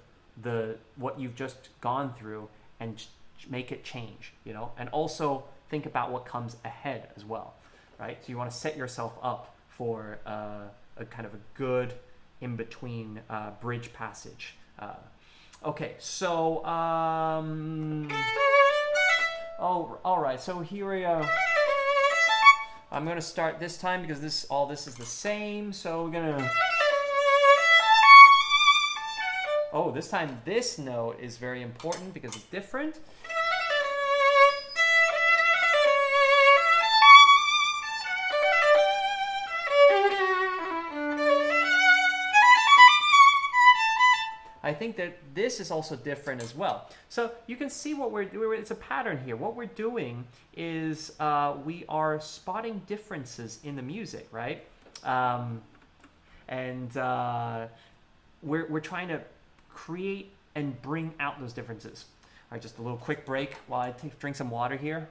what you've just gone through and make it change, and also think about what comes ahead as well, right? So you want to set yourself up for a kind of a good in-between bridge passage. Okay, so all right, so here we are. I'm gonna start this time because all this is the same, so we're gonna this time this note is very important because it's different. I think that this is also different as well. So you can see what we're doing. It's a pattern here. What we're doing is we are spotting differences in the music, right? We're trying to create and bring out those differences. All right, just a little quick break while I drink some water here.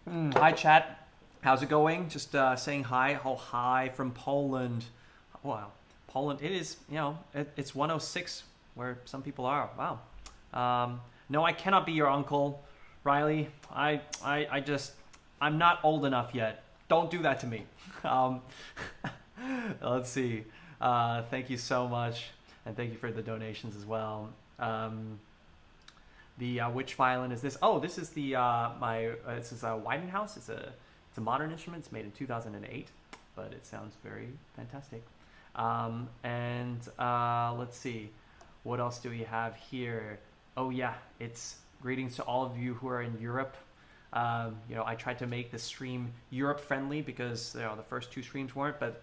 Hi, chat. How's it going? Just saying hi. Oh, hi from Poland. Wow. Poland, it is, it's 106 where some people are. Wow. No, I cannot be your uncle, Riley. I'm not old enough yet. Don't do that to me. Let's see. Thank you so much. And thank you for the donations as well. Which violin is this? Oh, this is this is a Weidenhaus. It's a modern instrument. It's made in 2008, but it sounds very fantastic. Let's see, what else do we have here? Oh yeah, it's greetings to all of you who are in Europe. I tried to make the stream Europe friendly because the first two streams weren't, but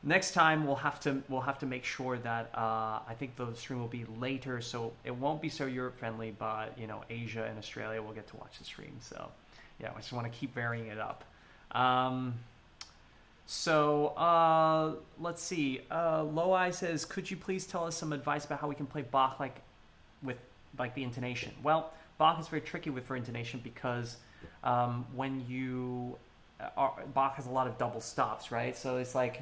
next time we'll have to make sure that I think the stream will be later, so it won't be so Europe friendly, but Asia and Australia will get to watch the stream. So yeah, I just want to keep varying it up. Let's see. Loai says, could you please tell us some advice about how we can play Bach with the intonation? Well, Bach is very tricky for intonation because when you Bach has a lot of double stops, right? So it's like,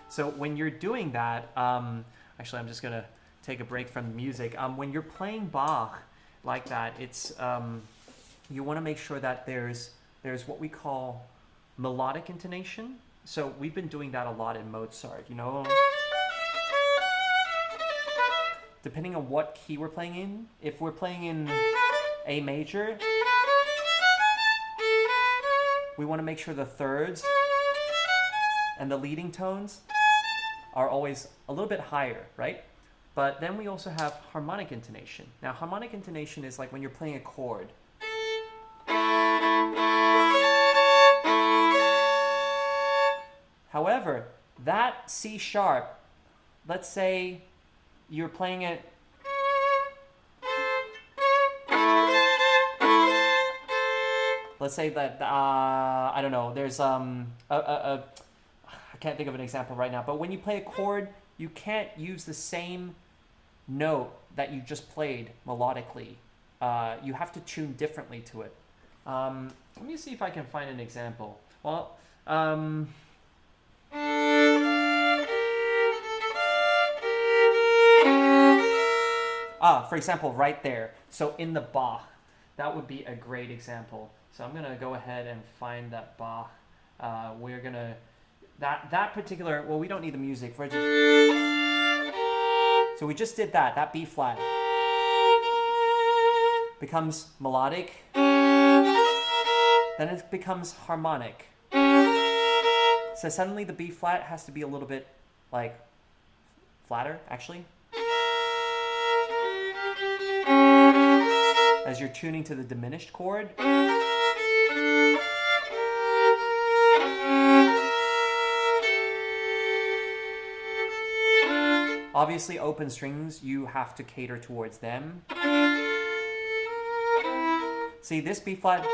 so when you're doing that, actually I'm just gonna take a break from the music. When you're playing Bach like that, it's you want to make sure that there's what we call melodic intonation. So we've been doing that a lot in Mozart, depending on what key we're playing in. If we're playing in A major, we want to make sure the thirds and the leading tones are always a little bit higher, right? But then we also have harmonic intonation. Now, harmonic intonation is like when you're playing a chord. However, that C sharp, let's say you're playing it let's say that I don't know, there's I can't think of an example right now, but when you play a chord, you can't use the same note that you just played melodically. You have to tune differently to it. Let me see if I can find an example. Well, for example, right there. So in the Bach, that would be a great example. So I'm gonna go ahead and find that Bach. We're gonna that particular. Well, we don't need the music. So we just did that B flat becomes melodic. Then it becomes harmonic. So suddenly the B flat has to be a little bit like flatter, actually. As you're tuning to the diminished chord. Obviously, open strings, you have to cater towards them. See, this B flat,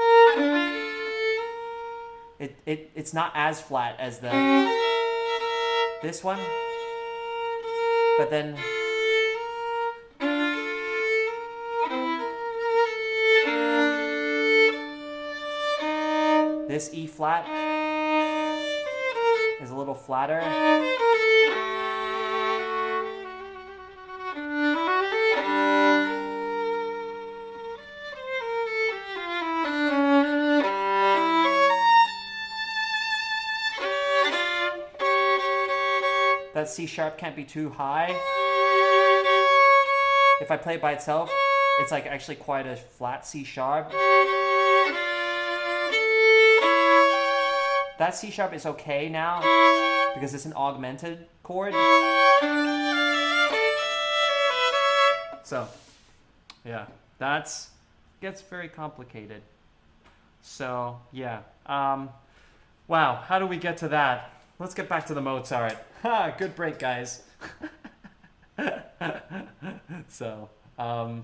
it's not as flat as this one, but then this E flat is a little flatter. That C sharp can't be too high. If I play it by itself, it's like actually quite a flat C sharp. That C sharp is okay now because it's an augmented chord. So, yeah, gets very complicated. So, yeah. Wow, how do we get to that? Let's get back to the Mozart. Ha, good break, guys. So, all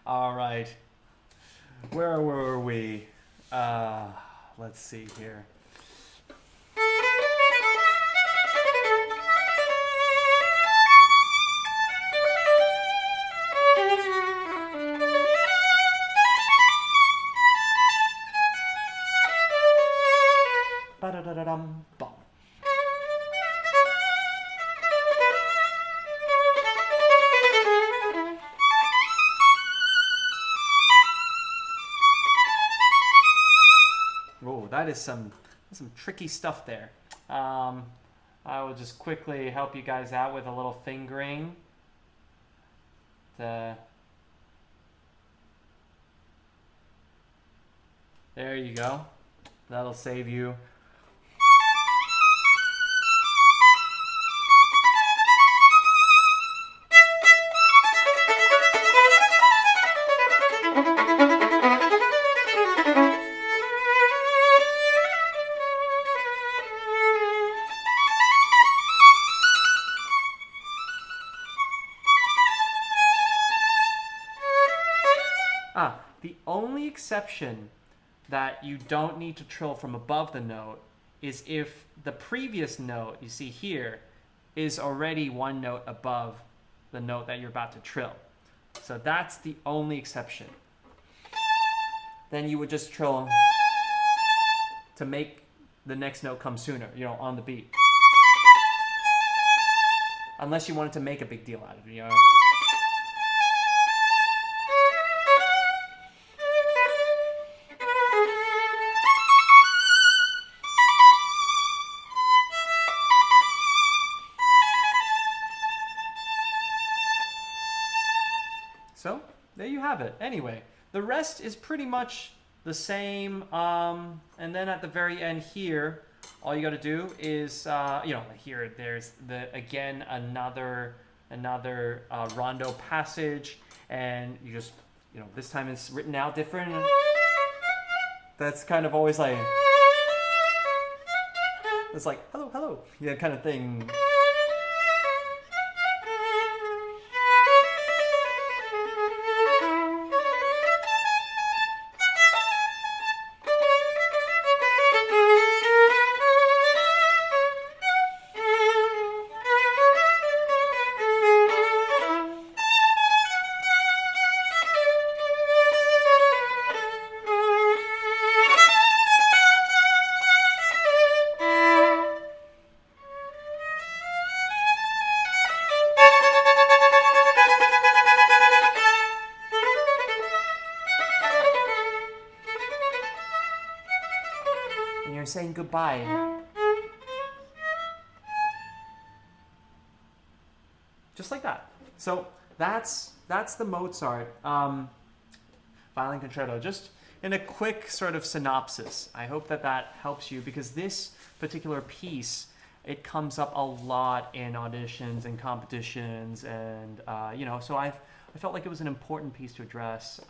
right. Where were we? Let's see here. Ba-da-da-da-dum-bum. Oh, that is some tricky stuff there. I will just quickly help you guys out with a little fingering. There you go. That'll save you. The only exception that you don't need to trill from above the note is if the previous note you see here is already one note above the note that you're about to trill. So that's the only exception. Then you would just trill to make the next note come sooner, on the beat. Unless you wanted to make a big deal out of it, So, there you have it. Anyway, the rest is pretty much the same. And then at the very end here, all you got to do is, here there's again another Rondo passage, and you just, this time it's written out different. That's kind of always like, it's like hello, hello, kind of thing. Saying goodbye. Just like that. So that's the Mozart Violin Concerto. Just in a quick sort of synopsis. I hope that helps you, because this particular piece, it comes up a lot in auditions and competitions, and so I felt like it was an important piece to address,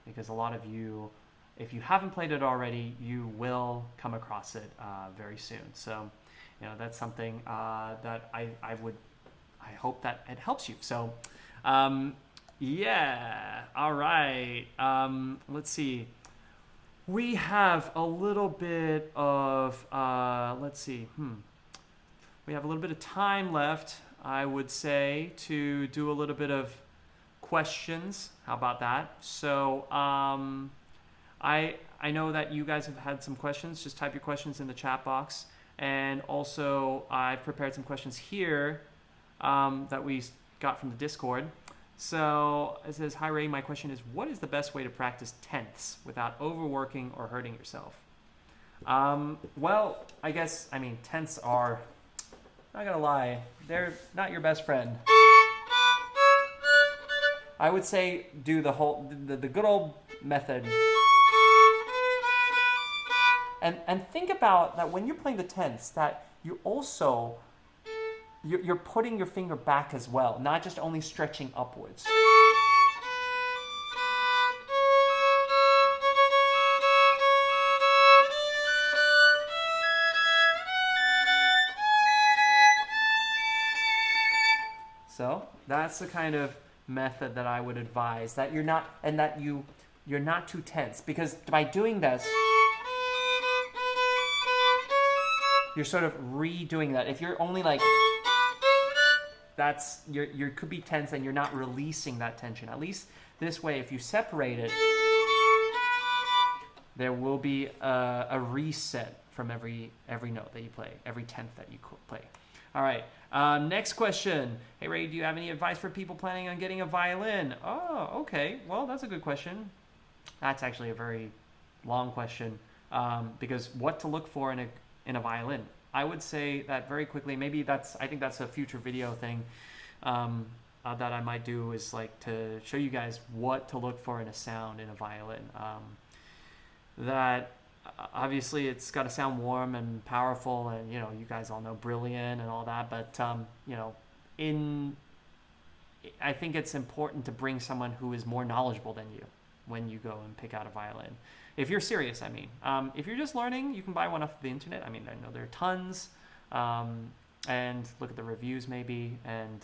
because a lot of you, if you haven't played it already, you will come across it very soon. So, that's something that I would I hope that it helps you. So, yeah, all right. Let's see. We have a little bit of, let's see, we have a little bit of time left, I would say, to do a little bit of questions. How about that? So, I know that you guys have had some questions. Just type your questions in the chat box. And also, I've prepared some questions here that we got from the Discord. So it says, "Hi Ray, my question is, what is the best way to practice tenths without overworking or hurting yourself?" Well, I mean, tenths are, not gonna lie, they're not your best friend. I would say do the good old method. And think about that when you're playing the tenths, that you also, you're putting your finger back as well, not just only stretching upwards. So that's the kind of method that I would advise, that you're not, and that you're not too tense, because by doing this, you're sort of redoing that. If you're only like, that's, you could be tense and you're not releasing that tension. At least this way, if you separate it, there will be a reset from every note that you play, every tenth that you play. All right, next question. Hey Ray, do you have any advice for people planning on getting a violin? Oh, okay, well, that's a good question. That's actually a very long question, because what to look for in a violin. I would say that very quickly, I think that's a future video thing that I might do, is like to show you guys what to look for in a sound in a violin. That obviously it's got to sound warm and powerful, and you guys all know brilliant and all that, but I think it's important to bring someone who is more knowledgeable than you when you go and pick out a violin. If you're serious, I mean. If you're just learning, you can buy one off the internet. I mean, I know there are tons. And look at the reviews maybe, and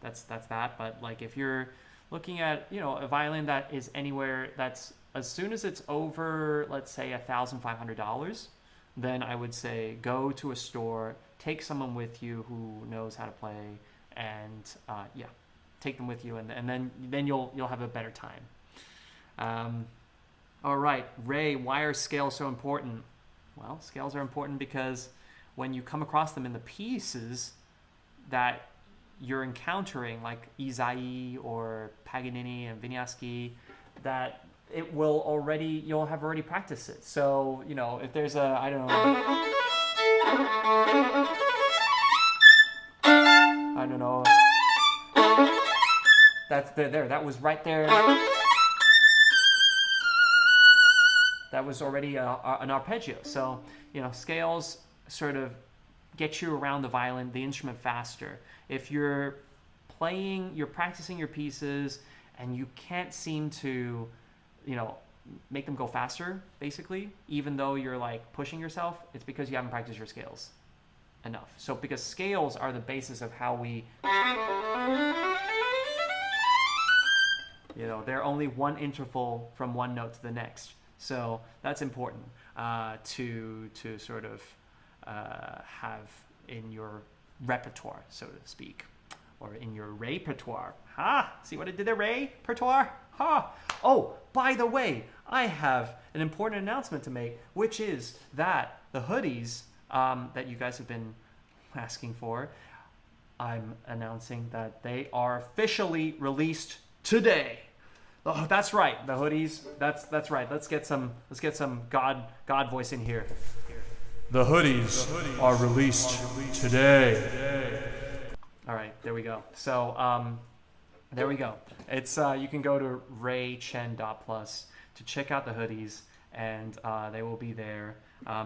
that's that. But like, if you're looking at a violin that is anywhere, that's, as soon as it's over, let's say $1,500, then I would say go to a store, take someone with you who knows how to play, and take them with you, and then you'll have a better time. All right, Ray, why are scales so important? Well, scales are important because when you come across them in the pieces that you're encountering, like Izai or Paganini and Vinyasky, that you'll have already practiced it. So, if there's I don't know, that's there, that was right there. That was already an arpeggio. So, scales sort of get you around the violin, the instrument, faster. If you're practicing your pieces and you can't seem to, make them go faster, basically, even though you're like pushing yourself, it's because you haven't practiced your scales enough. So, because scales are the basis of how we, they're only one interval from one note to the next. So that's important to sort of have in your repertoire, so to speak, or in your repertoire. See what I did there, repertoire? Oh, by the way, I have an important announcement to make, which is that the hoodies that you guys have been asking for, I'm announcing that they are officially released today. Oh, that's right. The hoodies. That's right. Let's get some God voice in here. The hoodies are released today. All right, there we go. So there we go. It's you can go to raychen.plus to check out the hoodies, and they will be there.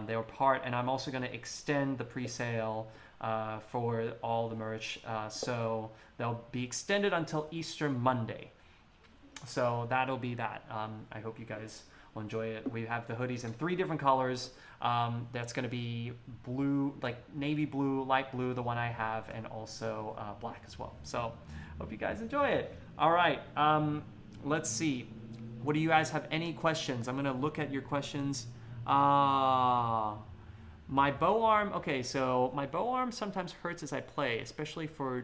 They were part, and I'm also going to extend the pre-sale for all the merch. So they'll be extended until Easter Monday. So that'll be that. I hope you guys will enjoy it. We have the hoodies in 3 different colors. That's going to be blue, like navy blue, light blue, the one I have, and also black as well. So hope you guys enjoy it. All right, let's see. What do you guys have any questions? I'm going to look at your questions. My bow arm, okay, so my bow arm sometimes hurts as I play, especially for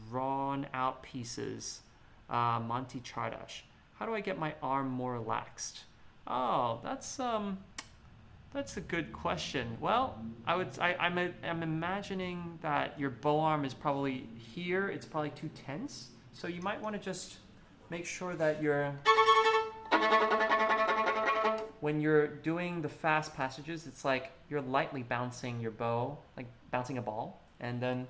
drawn out pieces. Monty Chardash. How do I get my arm more relaxed? Oh, that's a good question. Well, I'm imagining that your bow arm is probably here. It's probably too tense. So you might want to just make sure that when you're doing the fast passages, it's like you're lightly bouncing your bow, like bouncing a ball, and then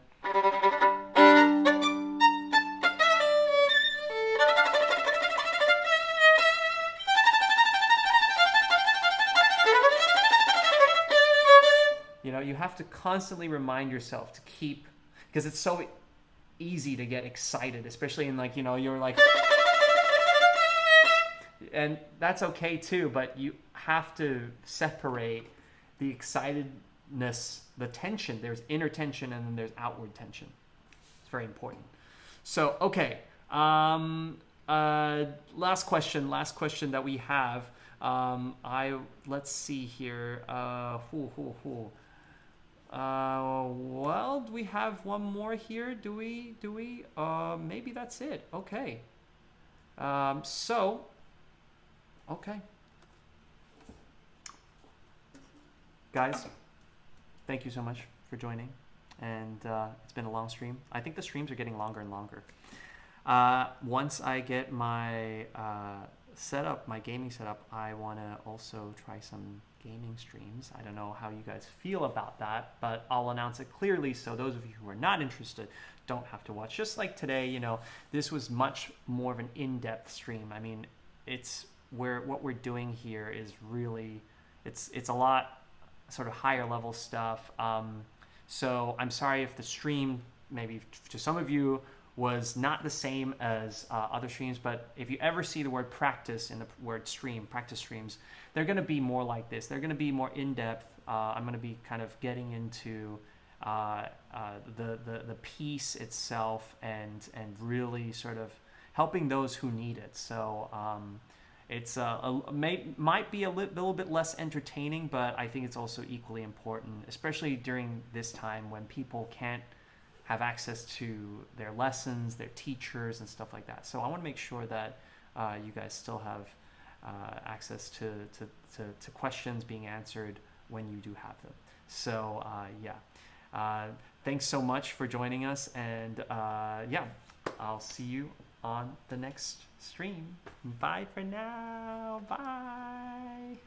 you have to constantly remind yourself to keep, because it's so easy to get excited, especially in you're like, and that's okay too, but you have to separate the excitedness, the tension. There's inner tension and then there's outward tension. It's very important. So, okay. Last question that we have. Let's see here. Well, do we have one more here? Do we? Maybe that's it. Okay. Okay. Guys, thank you so much for joining. And it's been a long stream. I think the streams are getting longer and longer. Once I get my setup, my gaming setup, I want to also try some gaming streams. I don't know how you guys feel about that, but I'll announce it clearly so those of you who are not interested don't have to watch. Just like today, this was much more of an in-depth stream. I mean, what we're doing here is really, it's a lot sort of higher level stuff. So I'm sorry if the stream, maybe to some of you, was not the same as other streams, but if you ever see the word practice in the word stream, practice streams, they're going to be more like this. They're going to be more in-depth. I'm going to be kind of getting into the piece itself and really sort of helping those who need it. So it's might be a little bit less entertaining, but I think it's also equally important, especially during this time when people can't have access to their lessons, their teachers, and stuff like that. So I want to make sure that you guys still have access to questions being answered when you do have them. So thanks so much for joining us, and I'll see you on the next stream. Bye for now. Bye.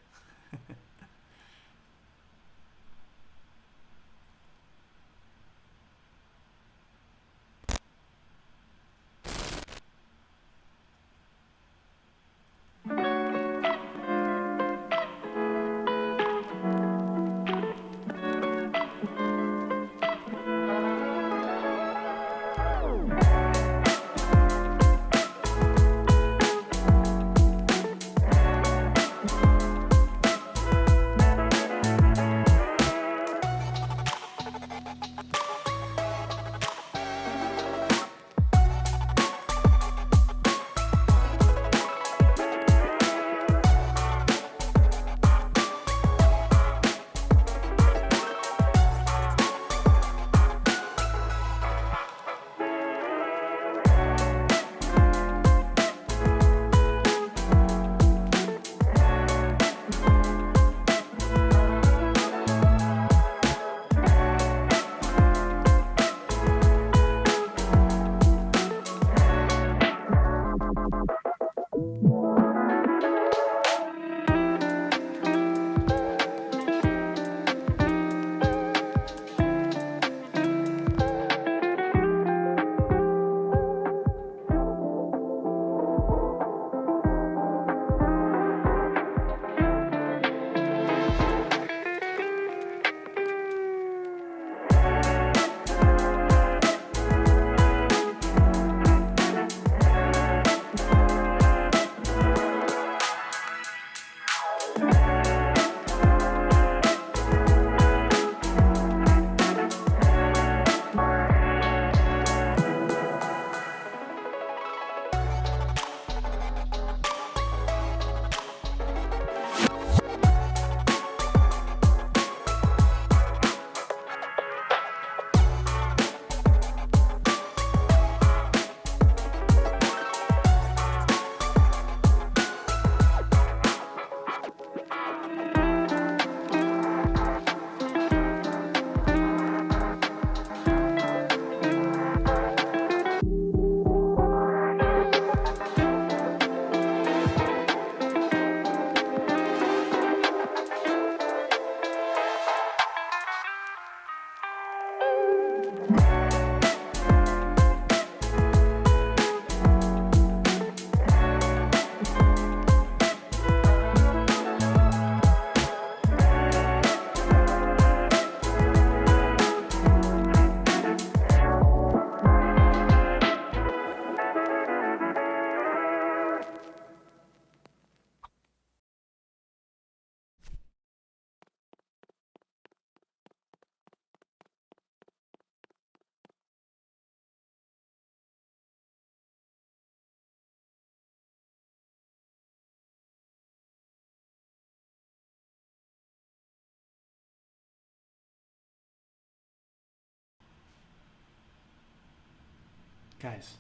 Guys,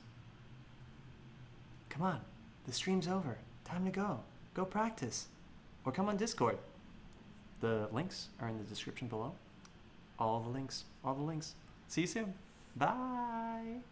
come on. The stream's over. Time to go. Go practice. Or come on Discord. The links are in the description below. All the links. See you soon. Bye.